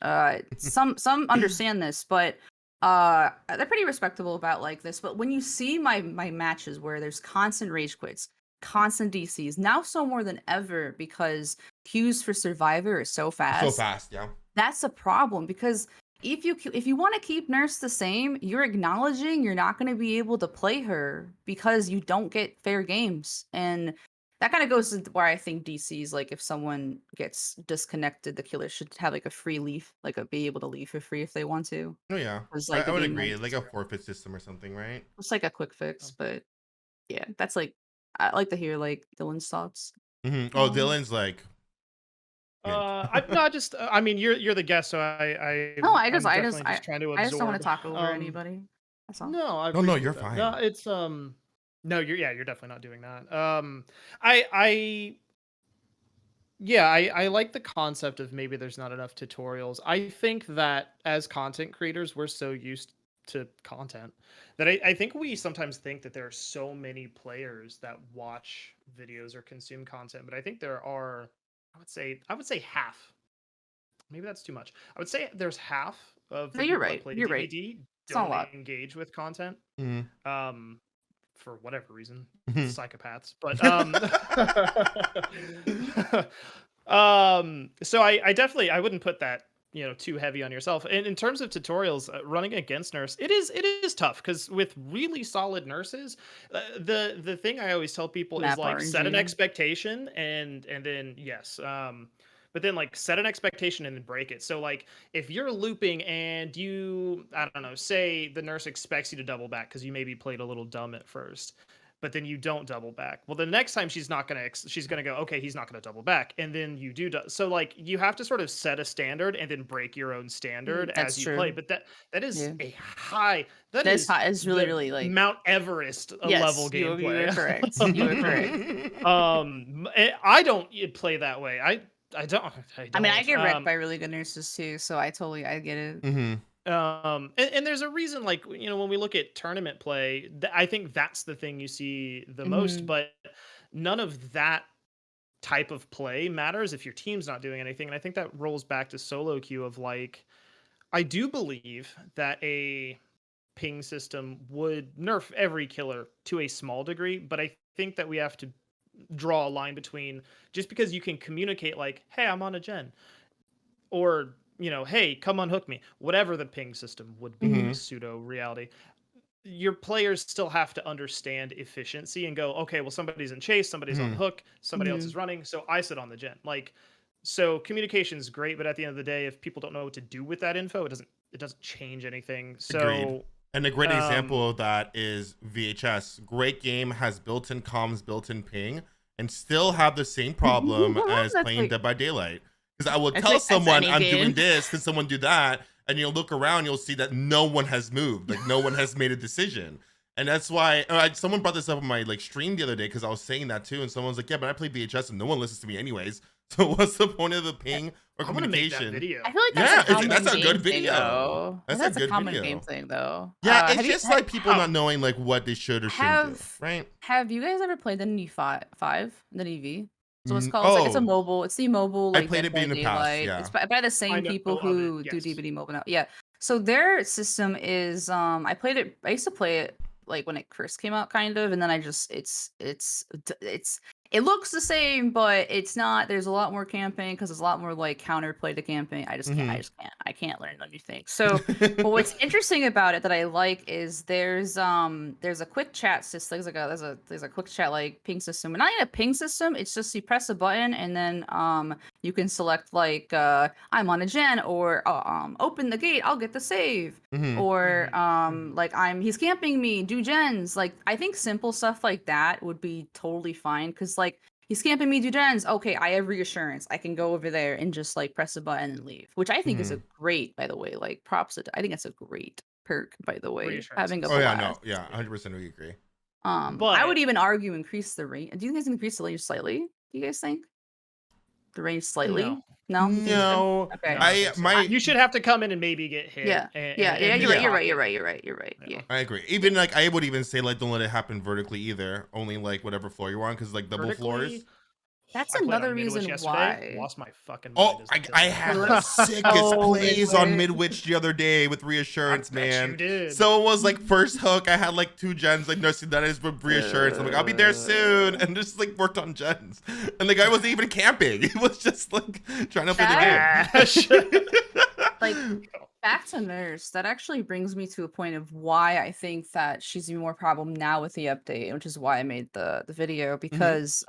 Some understand this, but they're pretty respectable about like this. But when you see my matches where there's constant rage quits, constant DCs, now so more than ever, because queues for Survivor are so fast. So fast, yeah. That's a problem, because if you want to keep Nurse the same, you're acknowledging you're not going to be able to play her because you don't get fair games. And that kind of goes to where I think DC's, like if someone gets disconnected, the killer should have like a free leave, like be able to leave for free if they want to. Oh yeah, Like I would agree, like a forfeit system or something, right? It's like a quick fix, but yeah, that's like I like to hear like Dylan's thoughts. Oh, Dylan's like. I'm not just. I mean, you're the guest, so No, I'm definitely just trying to absorb. I just don't want to talk over anybody. That's all. No, I No, appreciate you're that. fine. No, it's no, you're definitely not doing that. I like the concept of maybe there's not enough tutorials. I think that as content creators, we're so used to content that I think we sometimes think that there are so many players that watch videos or consume content, but I think there are, I would say half. Maybe that's too much. I would say there's half of the No, you're people that right. play You're right. DbD It's not a don't lot. engage with content. For whatever reason, Mhm. psychopaths. But so I definitely I wouldn't put that too heavy on yourself. And in terms of tutorials, running against Nurse, it is tough because with really solid nurses, the thing I always tell people is Map like set an RNG. expectation and then yes. but then like set an expectation and then break it. So like if you're looping and you, I don't know, say the nurse expects you to double back because you maybe played a little dumb at first, but then you don't double back. Well, the next time she's gonna go, okay, he's not gonna double back, and then you do. So like you have to sort of set a standard and then break your own standard That's as you play. true. But that is Yeah. a high. That That's is hot. It's really, the really like Mount Everest level yes, you were gameplay. correct. You were correct. I don't play that way. I don't. I mean, I get wrecked Um, by really good nurses too, so I get it. Mhm. and there's a reason, like, you know, when we look at tournament play, I think that's the thing you see the most, Mhm. but none of that type of play matters if your team's not doing anything. And I think that rolls back to solo queue of like, I do believe that a ping system would nerf every killer to a small degree, but I think that we have to draw a line between just because you can communicate like, hey, I'm on a gen, or you know, hey, come unhook me, whatever the ping system would be, Mhm. pseudo reality, your players still have to understand efficiency and go, okay, well, somebody's in chase, somebody's on Mhm. hook, somebody else Mhm. is running, so I sit on the gen. Like, so communication is great, but at the end of the day, if people don't know what to do with that info, it doesn't change anything. Agreed. So And a great um example of that is VHS. Great game, has built-in comms, built-in ping, and still have the same problem as That's playing like Dead by Daylight. Because I will that's tell like that's someone any I'm doing game. this, can someone do that? And you'll look around, you'll see that no one has moved, like no one has made a decision. And that's why someone brought this up on my like stream the other day because I was saying that too, and someone's like, "Yeah, but I play VHS and no one listens to me anyways. So what's the point of the ping or I want to make that communication?" video. I feel like Yeah, that's a common that's a game good thing, video. though. That's a That's a good common video. game thing, though. Yeah, it's Have you just like people How? not knowing like what they should or shouldn't do, right? have you guys ever played the NE5, the NEV? So it's Mm, called. It's a oh, mobile. It's the mobile I like played Dead it by in the past, Daylight. yeah. It's by the I same know people of it. who do Yes. DbD mobile now. Yeah. So their system is I played it. I used to play it like when it first came out, kind of, and then I just it looks the same, but it's not. There's a lot more camping because there's a lot more like counterplay to camping. I just can't. Mhm. I can't learn new things. So, but what's interesting about it that I like is there's a quick chat system. There's a quick chat like ping system. And not even a ping system. It's just you press a button and then you can select like I'm on a gen, or open the gate. I'll get the save. Mhm. Or Mhm. like he's camping me, do gens. Like I think simple stuff like that would be totally fine, because like he's camping me, do gens. Okay, I have reassurance. I can go over there and just like press a button and leave, which I think is a Mhm. great, by the way, like props. I think that's a great perk, by the way, Reassurance having a is Oh yeah, blast. no, yeah, 100% we agree. I would But even argue increase the range. Do you guys increase the range slightly? Do you guys think the range no, slightly? No, you think it's good? No, Okay. no, I don't think so. You should have to come in and maybe get hit. Yeah. And, Yeah. and You're then right. You're pop right. it. You're right. You're right. You're right. Yeah. Yeah. I agree. Even like I would even say like don't let it happen vertically either. Only like whatever floor you're on, because like double floors. Vertically, That's I played another on Midwich reason yesterday. why. Lost my fucking mind. Oh, As a killer. I had Really? the sickest Oh, plays on Midwich. Midwich the other day with reassurance, I bet man. you did. So it was like first hook, I had like 2 gens, like nursing that is with reassurance. I'm like, I'll be there soon, and just like worked on gens. And the guy wasn't even camping. He was just like trying to play the game. Like, back to Nurse, that actually brings me to a point of why I think that she's even more problem now with the update, which is why I made the video, because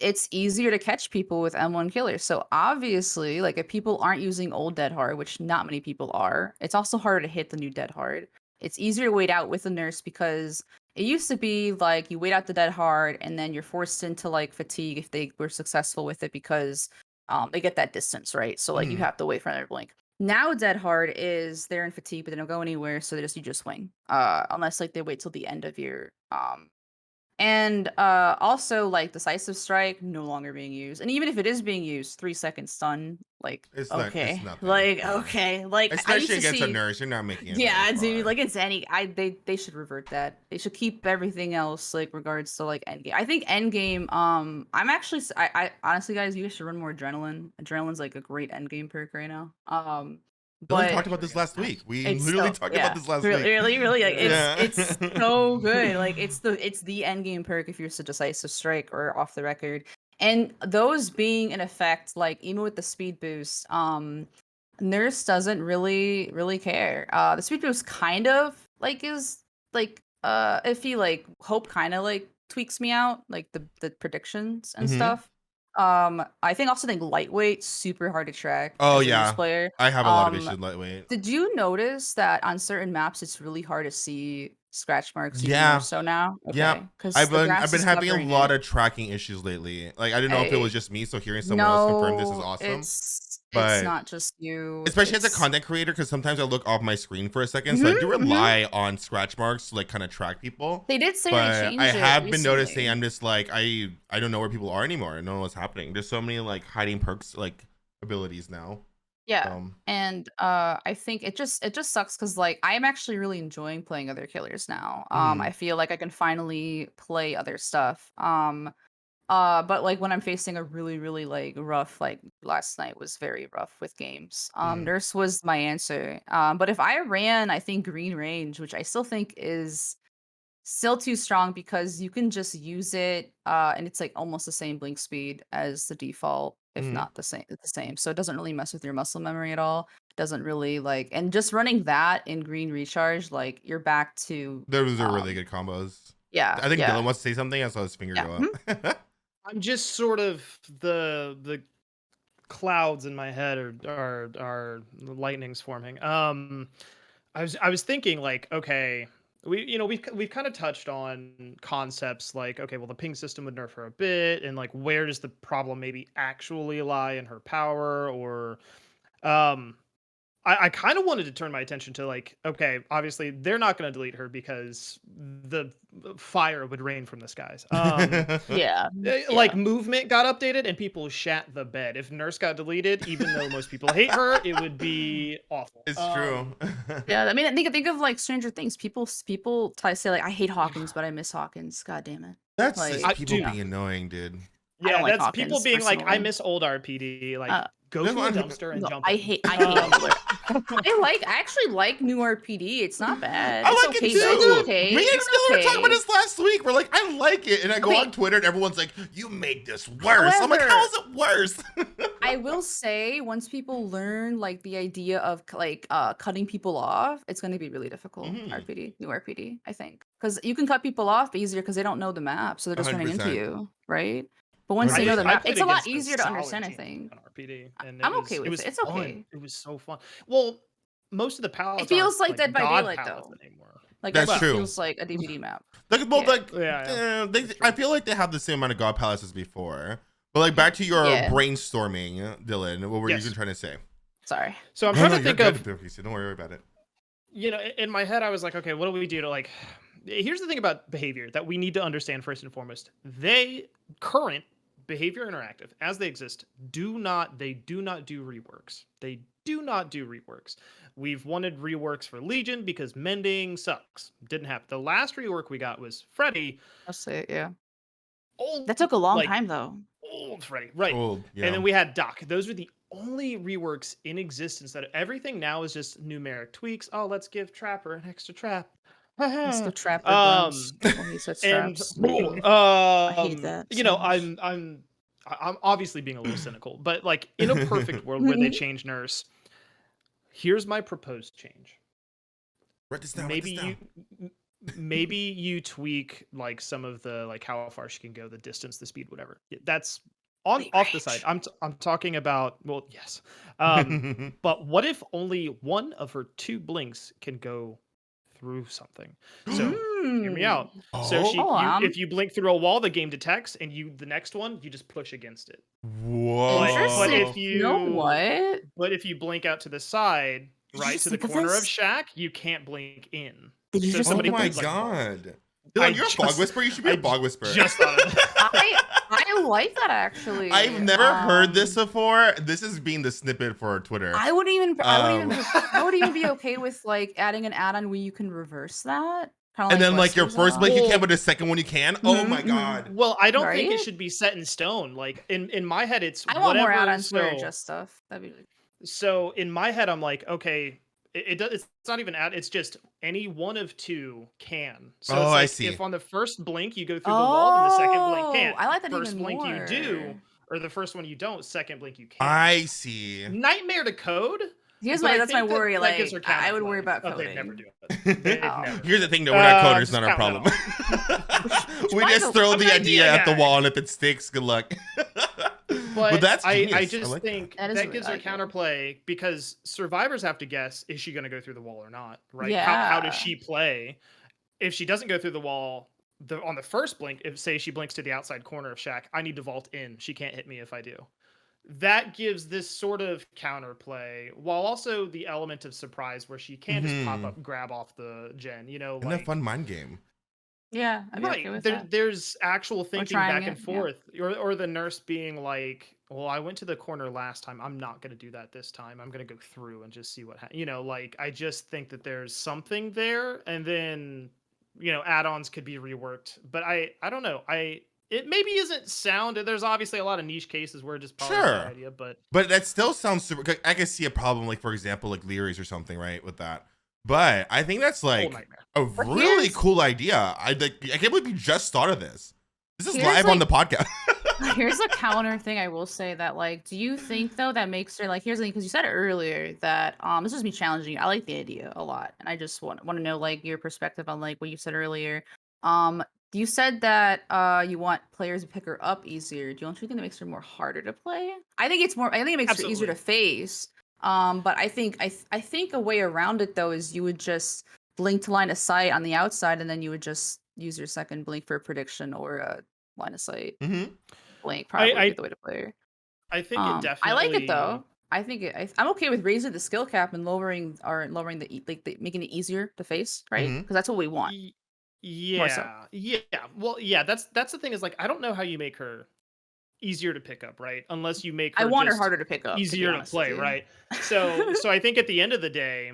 it's easier to catch people with M1 killers. So obviously, like if people aren't using old Dead Hard, which not many people are, it's also harder to hit the new Dead Hard. It's easier to wait out with the Nurse, because it used to be like you wait out the Dead Hard and then you're forced into like fatigue if they were successful with it, because they get that distance, right? So like you have to wait for another blink. Now Dead Hard is they're in fatigue, but they don't go anywhere, so you just swing. Unless like they wait till the end of your and also like decisive strike no longer being used. And even if it is being used, 3-second stun, like It's okay. nothing. Like Yeah. okay. Like I used Especially to against see a nurse, you're not making it. yeah, very dude, far. like it's they should revert that. They should keep everything else like regards to like endgame. I think endgame I'm actually I honestly guys, you guys should run more adrenaline. Adrenaline's like a great endgame perk right now. We But talked about this last week. We it's literally so talked yeah, about this last really, week. really like Yeah. it's so good. Like it's the end game perk if you're so decisive strike or off the record. And those being in effect, like even with the speed boost, Nurse doesn't really care. The speed boost kind of like is like if you like Hope kind of like tweaks me out, like the predictions and Mhm. stuff. I think lightweight, super hard to track Oh as a Nurse yeah, player. I have a lot of Um, issues lightweight. did you notice that on certain maps it's really hard to see scratch marks even more Yeah, so now? yeah. Okay, because I've the been grass is having a covering lot it. of tracking issues lately. Like I didn't know if it was just me, so hearing someone else confirm this is No, awesome. it's But not just you. especially as a It's content creator, because sometimes I look off my screen for a second, so I Mhm, do mhm. rely on scratch marks to like kind of track people. They did say they But I changed it have been noticing, recently. I'm just like I don't know where people are anymore. I don't know what's happening. There's so many like hiding perks like abilities now. Yeah, Um, and I think it just sucks because like I am actually really enjoying playing other killers now. mhm. I feel like I can finally play other stuff. But like when I'm facing a really like rough, like last night was very rough with games. Mhm. Nurse was my answer. But if I ran, I think Green Range, which I still think is still too strong because you can just use it, and it's like almost the same blink speed as the default, if Mhm. not the same. So it doesn't really mess with your muscle memory at all. Doesn't really like, and just running that in green recharge, like you're back to, Those are really good combos. yeah, I think yeah, Dylan wants to say something. I saw his finger yeah. go Mhm. up. I'm just sort of the clouds in my head are the lightning's forming. I was thinking like, okay, we've kind of touched on concepts like, okay, well the ping system would nerf her a bit, and like where does the problem maybe actually lie in her power, or um I kind of wanted to turn my attention to like, okay, obviously they're not going to delete her because the fire would rain from the skies. Yeah, Like yeah. movement got updated and people shat the bed. If Nurse got deleted, even though most people hate her, it would be awful. It's true. Yeah, I mean, think of like Stranger Things. People try to say like, I hate Hawkins, but I miss Hawkins. God damn it! That's just Like, I people do. yeah, being annoying, dude. I don't Yeah, like that's people Hawkins being like, I personally. miss old RPD. Like, Uh, go That's to a what I'm- dumpster and no, jump I in. hate newer. I actually like new RPD. It's not bad. I It's like it okay. too. It's do. okay. Me and It's Dylan were talking about okay. this last week. We're like, I like it, and I go Okay. on Twitter, and everyone's like, "You made this worse." I'm like, However, "How is it worse?" I will say once people learn like the idea of like cutting people off, it's going to be really difficult. Mhm. New RPD, I think, because you can cut people off easier because they don't know the map, so they're just running into 100%. you, right? But once they know the I map, played it's a lot against a easier to solid understand. I team think on RPD, and I'm okay it with was it. It's fun. okay. It was so fun. Well, most of the It palettes aren't feels like like Dead by god Daylight palettes though. anymore. Like that That's just Well, true. feels like a DbD map. Like, well, Yeah. like, yeah, they, that's I true. feel like they have the same amount of god palaces as before. But like, back to your Yeah. brainstorming, Dylan. What were you Yes. trying to say? Sorry. So I'm No, trying no, to you're think good. of, Don't worry about it. in my head, I was like, okay, what do we do to like? Here's the thing about behavior that we need to understand first and foremost. Current behavior interactive as they exist do not do reworks. They do not do reworks. We've wanted reworks for Legion because mending sucks. Didn't happen. The last rework we got was Freddy. I'll say it, yeah. Old, That took a long like time though. old Freddy, right? Oh, And yeah. then we had Doc. Those are the only reworks in existence. That everything now is just numeric tweaks. Oh, let's give Trapper an extra trap. Let's go trap the um, grunts when he said and straps. I hate that so much. I'm obviously being a little cynical, but like in a perfect world where they change Nurse, here's my proposed change. Write this down. Maybe you tweak like some of the like how far she can go, the distance, the speed, whatever. That's on off the side. I'm talking about, well, yes. But what if only one of her two blinks can go through something? So hear me out. So if you blink through a wall, the game detects, and the next one, you just push against it. Whoa. Interesting. You know what? But if you blink out to the side, right to the think of corner of this? Shack, you can't blink in. Did you So just Oh think of my this? god. I Dylan, you're a bog just- whisperer. You should be I a bog whisperer. Just thought of that. I like that actually. I've never heard this before. This is being the snippet for Twitter. I would even be okay with like adding an add-on where you can reverse that. Kinda And then like your Wester's first blink you Well- can, but the second one you can. Oh Mhm, my mhm. god. Well, I don't think it Right? should be set in stone. Like in my head, it's I want more whatever, add-ons where so- it just stuff. That'd be So in my head, I'm like, okay, it's not even it's just any one of two can. So Oh, it's like I see. if on the first blink you go through the wall, then the second blink can't. I like that First even blink more. you do, or the first one you don't, second blink you can't. I see. Nightmare to code. Here's but I that's my think that worry. that gives Like her I would worry counterplay. about Oh, coding. they'd never do it. They'd Oh. never. Here's the thing though, we're not coders, just not our counting problem. it We Why just the- throw I'm the an idea idea at the guy. wall, and if it sticks, good luck. But that's I genius. I just like think That is that really gives her good. counterplay because survivors have to guess, is she going to go through the wall or not, right? How does Yeah. she play? If she doesn't go through the wall, on the first blink, if say she blinks to the outside corner of Shack, I need to vault in. She can't hit me if I do. That gives this sort of counterplay, while also the element of surprise where she can just pop Mhm. up, grab off the gen, And a fun mind game. Yeah, I'd be okay right. with that. There's actual Or thinking trying back it. and Yeah. forth, or the nurse being like, well, I went to the corner last time. I'm not going to do that this time. I'm going to go through and just see what happens. Like I just think that there's something there, and then add-ons could be reworked. But I don't know. It maybe isn't sound. There's obviously a lot of niche cases where it just probably is a bad Sure. idea, but But that still sounds super. I can see a problem, like for example, like Leary's or something, right? With that. But I think that's whole like nightmare. a But really cool idea. I can't believe you just thought of this. This is Here's, live on like- the podcast. Here's a counter thing I will say that like, do you think though that makes her like? Here's the thing, because you said earlier that this is me challenging you. I like the idea a lot, and I just want to know like your perspective on like what you said earlier. You said that you want players to pick her up easier. Don't you think that makes her more harder to play? I think it makes her easier to Absolutely. face. But I think I think a way around it though is you would just blink to line of sight on the outside, and then you would just use your second blink for a prediction or a line of sight. Hmm. Blink probably would I be the way to play her. I think it definitely. I like it though. I think I'm okay with raising the skill cap and lowering making it easier to face, right? Mhm. Because that's what we want. More so. Yeah. Well, yeah. That's the thing is like I don't know how you make her easier to pick up, right? Unless you make her I want her just harder to pick up. easier to honest with play, you. right? So I think at the end of the day,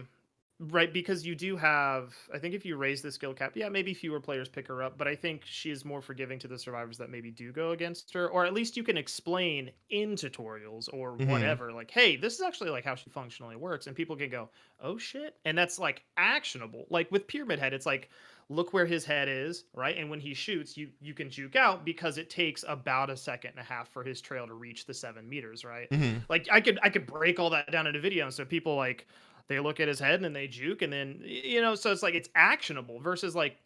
right, because you do have, I think if you raise the skill cap, yeah, maybe fewer players pick her up, but I think she is more forgiving to the survivors that maybe do go against her, or at least you can explain in tutorials or Mhm. whatever, like, hey, this is actually like how she functionally works, and people can go, oh shit, and that's like actionable. Like with Pyramid Head, it's like, look where his head is, right? And when he shoots, you can juke out because it takes about a second and a half for his trail to reach the 7 meters, right? Mhm. Like I could break all that down into video, so people like they look at his head and then they juke, and then so it's like it's actionable versus like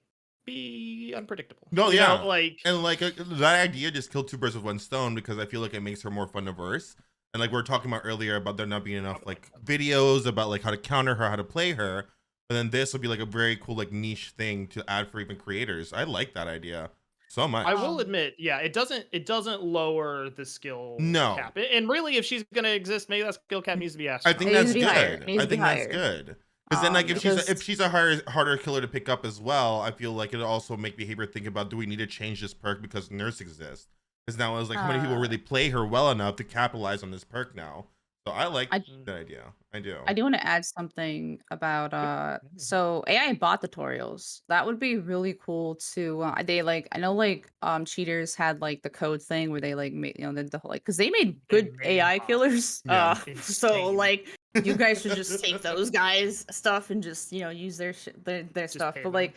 be unpredictable. No, yeah. Like And like that idea just killed two birds with one stone because I feel like it makes her more fun to verse. And like we were talking about earlier about there not being enough like videos about like how to counter her, how to play her. And then this will be like a very cool like niche thing to add for even creators. I like that idea so much. I will admit, yeah, it doesn't lower the skill No. cap. And really, if she's gonna exist, maybe that skill cap needs to be asked. I think It needs that's to be higher. good. It needs I to be think that's higher. good. Because then like Because- if she's a harder killer to pick up as well, I feel like it'll also make behavior think about, do we need to change this perk because Nurse exists? Because now it's like how many people really play her well enough to capitalize on this perk now? So I like that idea. I do. I do want to add something about so AI bot tutorials. That would be really cool to they like I know like cheaters had like the code thing where they like made the whole like because they made good made AI bots. killers. Yeah. So Insane. like you guys should just take those guys stuff and just use their their stuff. pay But them. like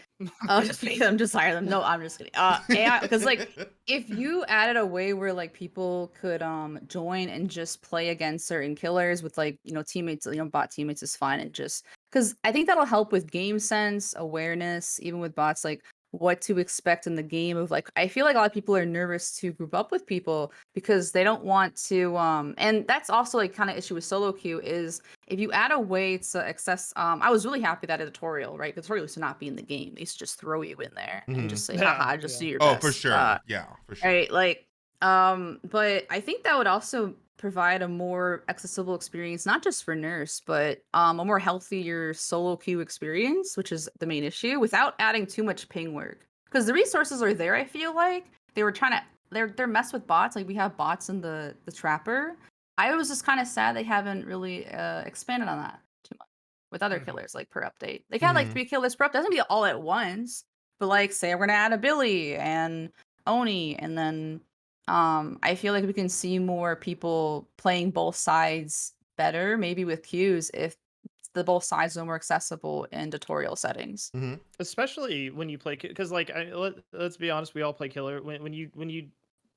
just pay them, just hire them. No, I'm just kidding. AI because like if you added a way where like people could join and just play against certain killers with like teammates, bot teammates is fine, and just because I think that'll help with game sense, awareness, even with bots, like what to expect in the game. Of like I feel like a lot of people are nervous to group up with people because they don't want to and that's also like kind of issue with solo queue is if you add a way to access I was really happy that a tutorial, right? The tutorial used to not be in the game. They used to just throw you in there and just say, haha, just do your Oh, best. for sure. Yeah, for sure. Right, like but I think that would also provide a more accessible experience, not just for Nurse, but a more healthier solo queue experience, which is the main issue, without adding too much ping work. Because the resources are there, I feel like. They were trying to they're messed with bots. Like we have bots in the trapper. I was just kind of sad they haven't really expanded on that too much with other killers, like per update. They got like 3 killers per update. Doesn't be all at once, but like say we're gonna add a Billy and Oni, and then I feel like we can see more people playing both sides better, maybe with queues if the both sides are more accessible in tutorial settings. Especially when you play, because like let's be honest, we all play killer. When you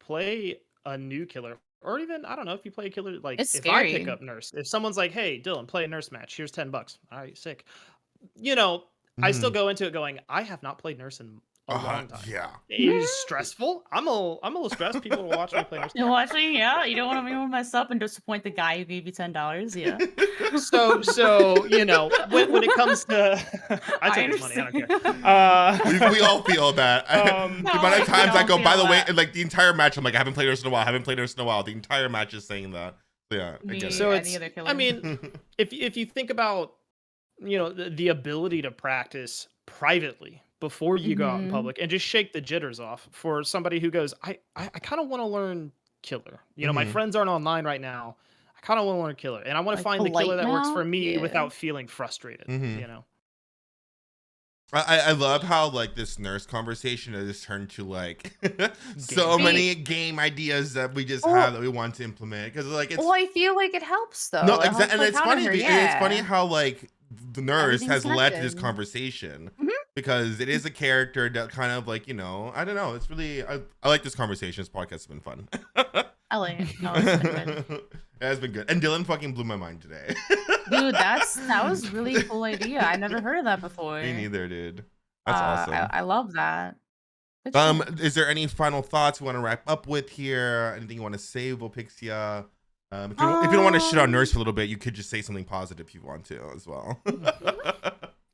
play a new killer, or even I don't know if you play a killer, like It's if scary. I pick up Nurse, if someone's like, hey Dylan, play a Nurse match, here's $10. All right, sick. I still go into it going, I have not played Nurse in a long time. Yeah. It is stressful. I'm a little stressed. People will watch me play Nurse. You're watching, yeah. You don't want to mess up and disappoint the guy who gave you $10. Yeah. So you know, when it comes to, I take his money. I don't care. We all feel that. The amount of times I go, by the way, and like the entire match, I'm like, I haven't played Nurse in a while. The entire match is saying that. So, yeah, I get it. So it's, I mean, if you think about, you know, the ability to practice privately before you go out in public and just shake the jitters off for somebody who goes, I kind of want to learn killer. You know, my friends aren't online right now. I kind of want to learn killer, and I want to find the killer that works for me without feeling frustrated. You know. I love how like this nurse conversation has turned to like so many game ideas that we just have that we want to implement, because like it's. Well, I feel like it helps though. No, exactly, and it's funny. It's funny how like the nurse has led to this conversation because it is a character that kind of like, you know, I don't know. It's really I like this conversation. This podcast has been fun. I like it. No, it's been good. It has been good, and Dylan fucking blew my mind today. Dude, that was a really cool idea. I never heard of that before. Me neither, dude. That's awesome. I love that. Is there any final thoughts you want to wrap up with here? Anything you want to say, Vulpixia? If you don't want to shit on Nurse for a little bit, you could just say something positive if you want to as well.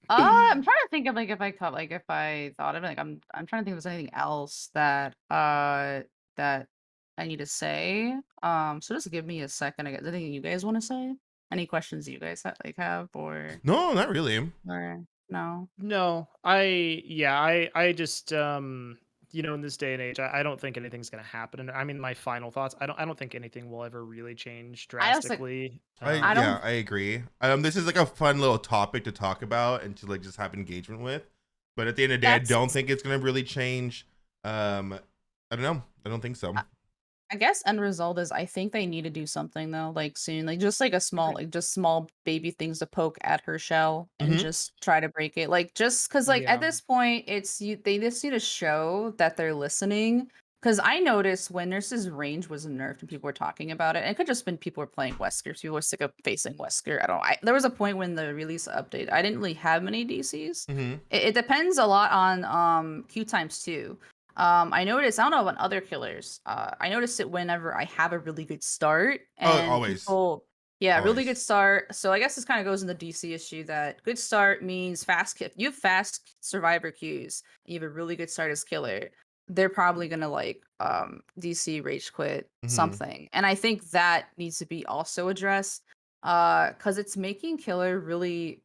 I'm trying to think of like if I thought of it. Like I'm trying to think if there's anything else that that I need to say. So just give me a second. I guess anything you guys want to say? Any questions you guys have or No, not really. or no? No, I just you know, in this day and age, I don't think anything's gonna happen. And I mean, my final thoughts, I don't think anything will ever really change drastically. I agree. This is like a fun little topic to talk about and to like just have engagement with. But at the end of the day, I don't think it's gonna really change. I don't know. I don't think so. I guess end result is I think they need to do something though, like soon, like just like a small, like just small baby things to poke at her shell and just try to break it. Like just because like at this point, they just need to show that they're listening. Because I noticed when Nurse's range was nerfed and people were talking about it, and it could just been people were playing Wesker. People were sick of facing Wesker. There was a point when the release update, I didn't really have many DCs. It depends a lot on Q times too. I noticed, I don't know about other killers. I noticed it whenever I have a really good start. And always. Really good start. So I guess this kind of goes in the DC issue that good start means fast kill. You have fast survivor queues. You have a really good start as killer. They're probably gonna like DC rage quit something. And I think that needs to be also addressed. Because it's making killer really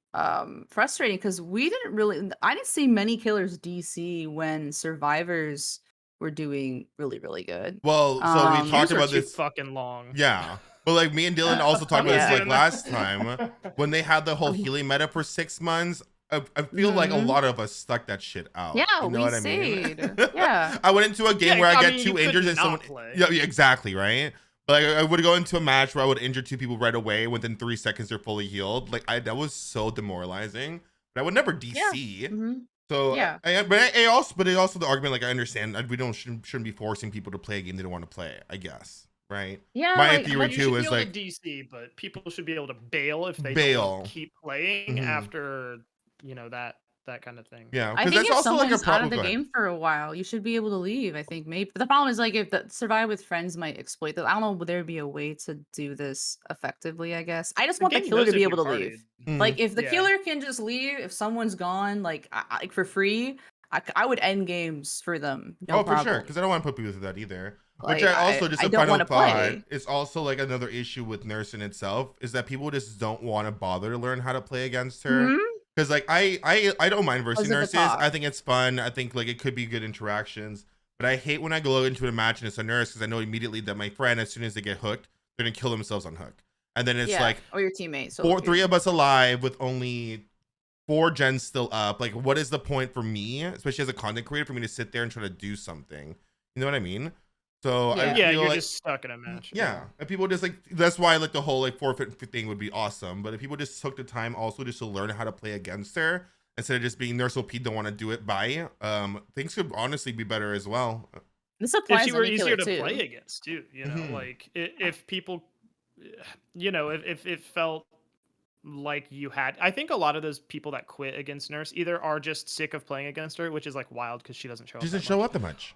frustrating, because I didn't see many killers DC when survivors were doing really, really good. Well, so we talked about this fucking long. Yeah. But like me and Dylan also talked about this like last time when they had the whole healing meta for 6 months. I feel like a lot of us stuck that shit out. Yeah, you know what I mean? Yeah. I went into a game where I get 2 injuries and someone. Yeah, exactly, right? Like I would go into a match where I would injure 2 people right away. Within 3 seconds, they're fully healed. Like that was so demoralizing. But I would never DC. Yeah. So yeah. But it also the argument. Like I understand we shouldn't be forcing people to play a game they don't want to play. I guess, right? Yeah. My theory too is like DC, but people should be able to bail if they don't keep playing after that kind of thing. Yeah, I think that's if also someone's like a problem. out of the game for a while, you should be able to leave. I think maybe the problem is like if the survive with friends might exploit that. I don't know, would there be a way to do this effectively? I guess I just want the killer to be able to leave. Like if the killer can just leave, if someone's gone, like for free, I would end games for them. No problem. For sure, because I don't want to put people through that either. Like, Which I also just I a don't final thought. play. It's also like another issue with Nurse in itself is that people just don't want to bother to learn how to play against her. Because like I don't mind versing nurses. I think it's fun. I think like it could be good interactions. But I hate when I go into a match and it's a nurse, because I know immediately that my friend, as soon as they get hooked, they're gonna kill themselves on hook. And then it's like or your teammates. So 3 of us alive with only 4 gens still up. Like what is the point for me, especially as a content creator, for me to sit there and try to do something? You know what I mean? So I feel you're like, just stuck in a match. Yeah, and people just like that's why like the whole like forfeit thing would be awesome. But if people just took the time also just to learn how to play against her instead of just being Nurse OP don't want to do it by, things could honestly be better as well. This applies if she were to easier to too. play against too, like if people, if it felt like you had. I think a lot of those people that quit against Nurse either are just sick of playing against her, which is like wild because she doesn't show She up doesn't that show much, up that much.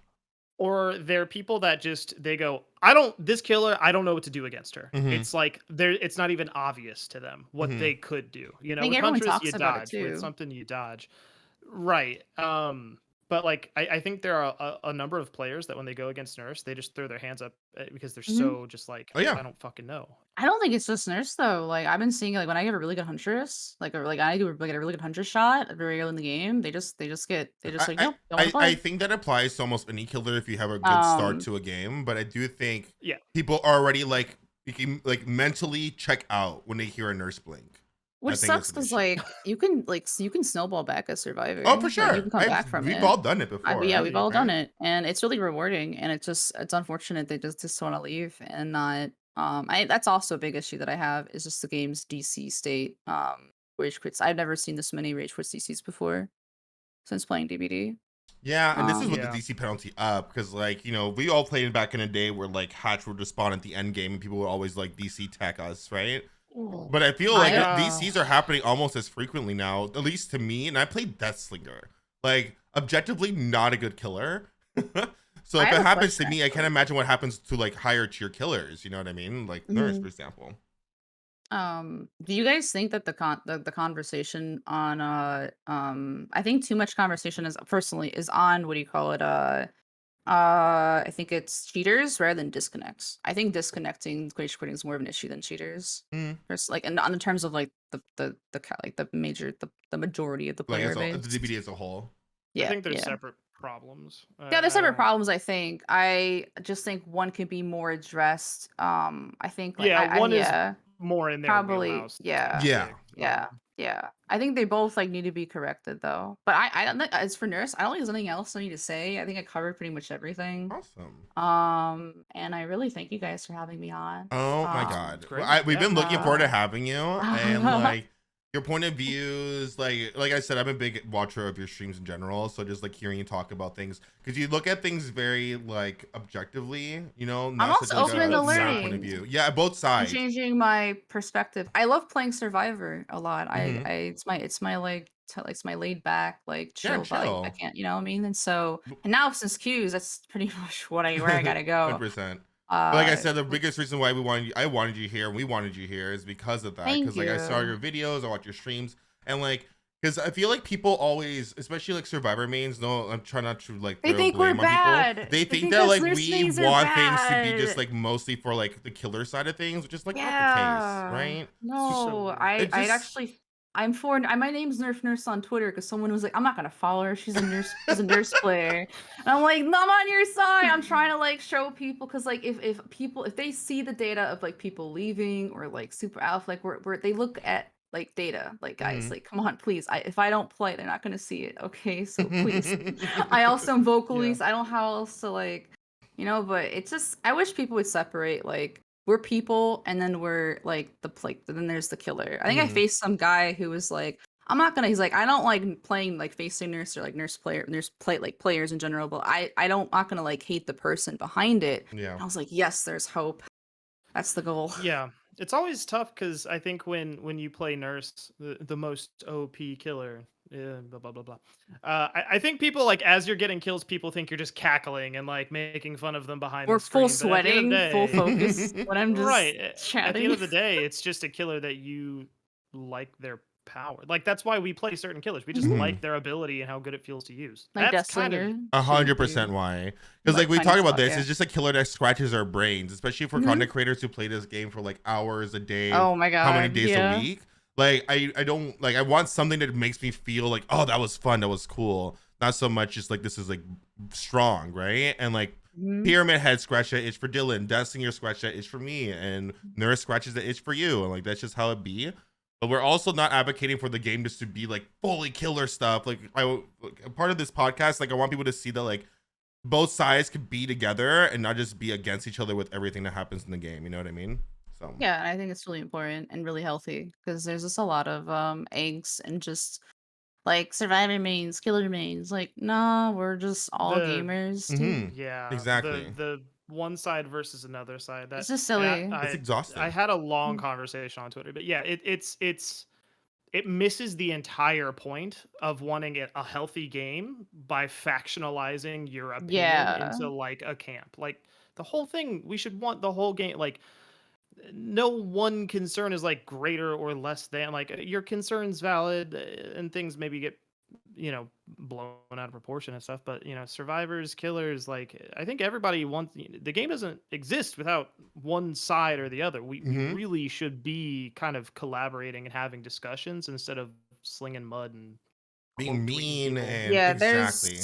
or they're people that just they go, I don't this killer, I don't know what to do against her. Mhm. It's like it's not even obvious to them what Mhm. they could do. You I know, think with everyone Huntress you talks about it dodge, with too. something you dodge. Right. But like I think there are a number of players that when they go against Nurse, they just throw their hands up because they're Mhm. so just like, Oh yeah. I don't fucking know. I don't think it's just Nurse though. Like I've been seeing like when I get a really good huntress, like or like I do like a really good huntress shot very early in the game, they just like nope, don't want to I play. think that applies to almost any killer if you have a good start Um, to a game, but I do think Yeah. people already like you can like mentally check out when they hear a Nurse blink. which think that's sucks an because issue. like you can snowball back a survivor. Oh, for Like you sure. can come back from We've it. all done it before. Yeah, right? we've all done Right? it, and it's really rewarding. And it's unfortunate they just want to leave and not. That's also a big issue that I have is just the game's DC state. Rage quits. I've never seen this many rage quits DCs before since playing DbD. Yeah, and this is with Yeah. the DC penalty up because, like, we all played back in a day where like Hatch would respawn at the end game and people would always like DC tech us, right? But I feel like I- DCs are happening almost as frequently now, at least to me. And I played Deathslinger, like objectively not a good killer. So I if have it a happens to question, me, I can't imagine what happens to like higher tier killers. You know what I mean? Like Nurse, for example. Do you guys think that the conversation on I think too much conversation is personally is on what do you call it I think it's cheaters rather than disconnects. I think disconnecting rage quitting is more of an issue than cheaters. Mm. Like and on the terms of like like the majority of the Like player as base. the DbD as a whole. I think there's yeah. separate problems. Yeah, there's separate don't- problems. I think. I just think one could be more addressed. I think. Like, Yeah, one is yeah, more in their probably. wheelhouse. Yeah, Yeah. yeah. I think they both like need to be corrected though. But I don't think as for Nurse, I don't think there's anything else I need to say. I think I covered pretty much everything. Awesome. And I really thank you guys for having me on. Oh my god. It's great. We've been looking forward to Yeah. having you and like your point of views, like I said, I'm a big watcher of your streams in general, so just like hearing you talk about things because you look at things very like objectively, not I'm also such like open a to sad learning. point of view. Yeah, both And sides. changing my perspective. I love playing Survivor a lot. Mhm. It's my like it's my laid back like chill vibe. I chill. can't, you know what I mean? And so and now since Q's, that's pretty much where I gotta go. 100%. But like I said, the Uh, biggest reason why I wanted you here, and we wanted you here, is because of that. Thank Because like I saw you. your videos, I watch your streams, and like, because I feel like people always, especially like Survivor mains, no, I'm trying not to like They throw think we're blame on people. bad. They They think think that us like nurse we mains are want things to be just bad. like mostly for like the killer side of things, which is like not the Yeah. case, right? No, weird. I It I'd just- actually my name's Nurse on Twitter because someone was like, I'm not gonna follow her. She's a nurse. She's a nurse player. And I'm like, no, I'm on your side. I'm trying to like show people because like if they see the data of like people leaving or like super alpha, like where they look at like data, like guys, Mhm. like come on, please. If I don't play, they're not gonna see it. Okay, so please. I also am vocally, Yeah. so I don't know how else to like, but it's just I wish people would separate like we're people and then we're like then there's the killer. I think I Mhm. faced some guy who was like, I'm not gonna he's like, I don't like playing like facing nurse or like players in general, but I'm not gonna like hate the person behind it. Yeah. And I was like, yes, there's hope. That's the goal. Yeah, it's always tough because I think when you play Nurse, the most OP killer, blah blah blah blah. I think people like as you're getting kills, people think you're just cackling and like making fun of them behind Or the screen. full but at the end of sweating, the full day- focus when I'm just right. At chatting. the end of the day, it's just a killer that you like their power. Like that's why we play certain killers. We just Mhm. like their ability and how good it feels to use. Like That's kind of 100% why. Because like we Like, talk funny about stuff, this, yeah. it's just a killer that scratches our brains, especially for Mhm. content creators who play this game for like hours a day. Oh my god. How many days yeah. a week? Like I don't like I want something that makes me feel like, oh, that was fun, that was cool. Not so much just like this is like strong, right? And like Mhm. Pyramid Head scratch that itch for Dylan, Destinger scratch that itch for me, and Nurse scratches the itch for you. And like that's just how it be. But we're also not advocating for the game just to be like fully killer stuff. Like a part of this podcast, like I want people to see that like both sides could be together and not just be against each other with everything that happens in the game. You know what I mean? So Yeah, and I think it's really important and really healthy because there's just a lot of angst and just like survivor mains, killer mains. Like, nah, we're just all The- gamers. Mhm. yeah. Exactly. The one side versus another side. It's just and silly. It's exhausting. I had a long conversation on Twitter, but yeah, it misses the entire point of wanting a healthy game by factionalizing your opinion Yeah. into like a camp. Like the whole thing, we should want the whole game. Like no one concern is like greater or less than. Like your concern's valid, and things maybe get blown out of proportion and stuff. But survivors, killers, like I think everybody wants. The game doesn't exist without one side or the other. We really should be kind of collaborating and having discussions instead of slinging mud and Being quote tweeting mean people. and Yeah, exactly.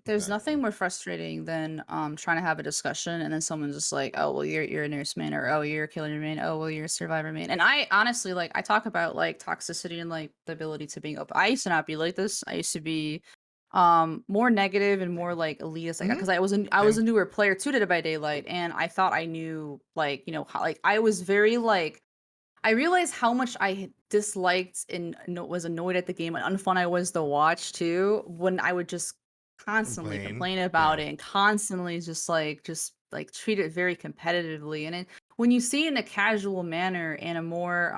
there's nothing more frustrating than trying to have a discussion and then someone's just like, oh well, you're a nurse main, or oh you're a killer main, oh well you're a survivor main. And I honestly, like, I talk about like toxicity and like the ability to being open. I used to not be like this. I used to be more negative and more like elitist, like, because I was a newer player to Dead by Daylight, and I thought I knew, like, how, like, I was very like, I realized how much I disliked and was annoyed at the game and unfun I was to watch too, when I would just constantly complain about it and constantly just treat it very competitively. And when you see it in a casual manner, in a more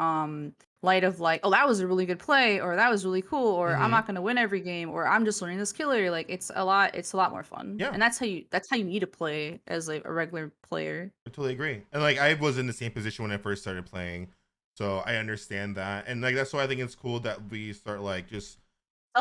light of like, oh, that was a really good play, or that was really cool, or I'm not gonna win every game, or I'm just learning this killer, like it's a lot more fun. Yeah. And that's how you need to play as like a regular player. I totally agree. And like I was in the same position when I first started playing, so I understand that. And like that's why I think it's cool that we start like just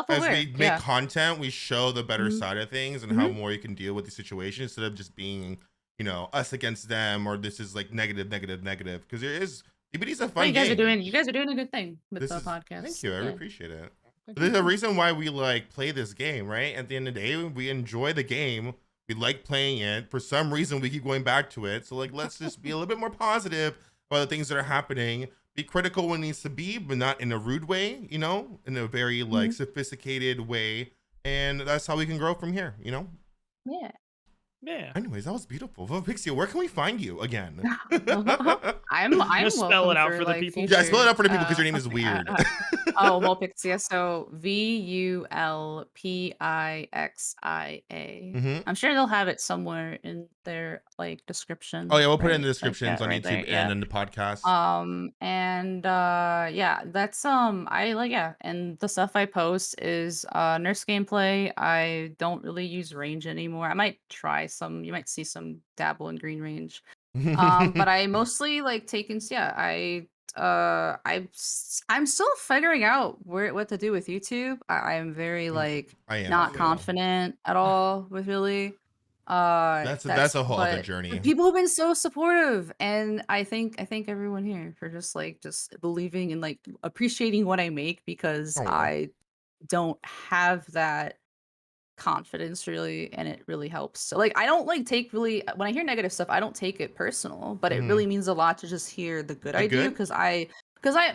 as we make content, we show the better side of things and how more you can deal with the situation instead of just being, us against them, or this is like negative. Because there is DbD's a fun game. You guys are doing a good thing with the podcast. Thank you. I really appreciate it. There's a reason why we like play this game, right? At the end of the day, we enjoy the game. We like playing it. For some reason, we keep going back to it. So like, let's just be a little bit more positive about the things that are happening. Be critical when it needs to be, but not in a rude way, in a very like sophisticated way. And that's how we can grow from here, Yeah. Yeah. Anyways, that was beautiful. Vulpixia, where can we find you again? I'm just spell it out for the people. Yeah, spell it out for the people because your name is weird. Oh, Vulpixia. So Vulpixia. I'm sure they'll have it somewhere in their like description. Oh yeah, we'll put it in the descriptions on YouTube and in the podcast. Yeah, that's and the stuff I post is nurse gameplay. I don't really use range anymore. I might try some. You might see some dabble in green range. But I mostly like I'm still figuring out what to do with YouTube. I'm very like not confident at all with really. That's a whole other journey. People have been so supportive, and I thank everyone here for just believing and like appreciating what I make, because I don't have that confidence really, and it really helps. So like I don't like take really, when I hear negative stuff, I don't take it personal, but it really means a lot to just hear the good I do, because I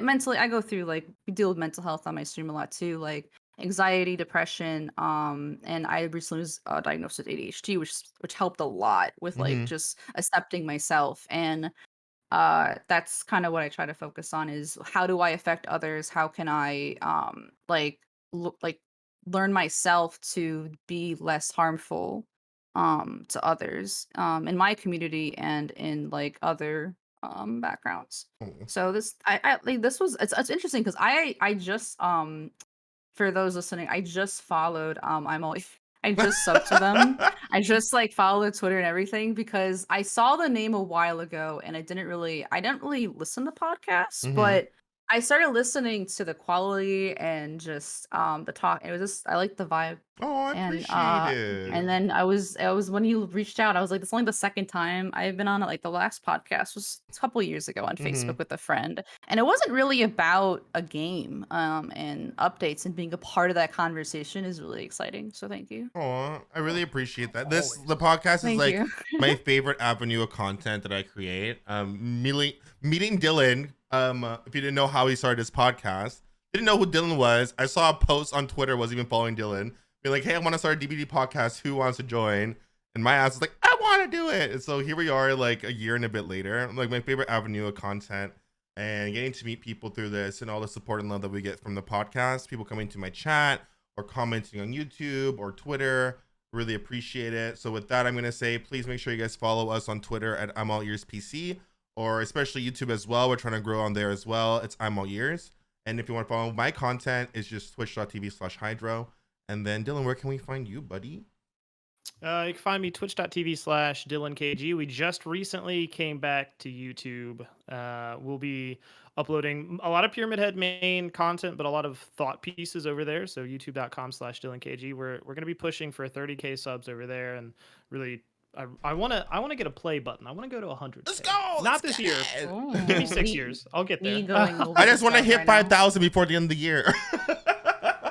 mentally, I go through, like, we deal with mental health on my stream a lot too, like anxiety, depression, and I recently was diagnosed with ADHD, which helped a lot with like just accepting myself. And that's kind of what I try to focus on, is how do I affect others, how can I learn myself to be less harmful to others in my community and in like other backgrounds. So this it's interesting, because I just for those listening, I just followed I just subbed to them. I just like followed their Twitter and everything, because I saw the name a while ago and I didn't really listen to podcasts, but I started listening to the quality and just the talk. It was just, I liked the vibe. Oh, I appreciate it. And then I was when you reached out, I was like, it's only the second time I've been on it. Like the last podcast was a couple years ago on Facebook with a friend, and it wasn't really about a game. And updates and being a part of that conversation is really exciting. So thank you. Oh, I really appreciate that. The podcast is like my favorite avenue of content that I create. Meeting Dylan. If you didn't know how he started his podcast, didn't know who Dylan was. I saw a post on Twitter, wasn't even following Dylan, be like, hey, I want to start a DbD podcast. Who wants to join? And my ass was like, I want to do it. And so here we are, like a year and a bit later. Like my favorite avenue of content, and getting to meet people through this, and all the support and love that we get from the podcast, people coming to my chat or commenting on YouTube or Twitter, Really appreciate it. So with that, I'm going to say, please make sure you guys follow us on Twitter at I'm All Ears PC, or especially YouTube as well. We're trying to grow on there as well. It's I'm All Ears. And if you want to follow my content, it's just twitch.tv/HiDro. And then Dylan, where can we find you, buddy? You can find me twitch.tv/DyllonKG. We just recently came back to YouTube. We'll be uploading a lot of Pyramid Head main content, but a lot of thought pieces over there. So youtube.com/DyllonKG. We're gonna be pushing for 30K subs over there, and really, I wanna get a play button. I wanna go to 100. Let's go. Not this year. Give me 6 years. I'll get there. I just want to hit 5,000 before the end of the year.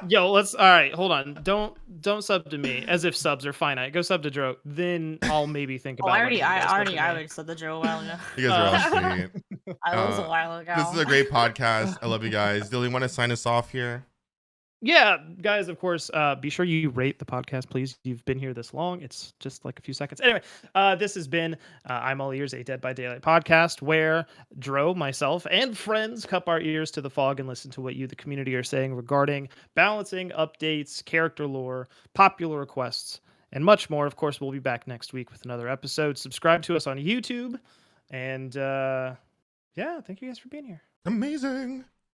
Yo, all right, hold on. Don't sub to me as if subs are finite. Go sub to Dro, then I'll maybe think about I already subbed to Joe a while ago. You guys are all sweet. I was a while ago. This is a great podcast. I love you guys. Dylan, you want to sign us off here? Yeah, guys, of course, be sure you rate the podcast, please. You've been here this long. It's just like a few seconds. Anyway, this has been I'm All Ears, a Dead by Daylight podcast, where Dro, myself, and friends cup our ears to the fog and listen to what you, the community, are saying regarding balancing, updates, character lore, popular requests, and much more. Of course, we'll be back next week with another episode. Subscribe to us on YouTube. And yeah, thank you guys for being here. Amazing.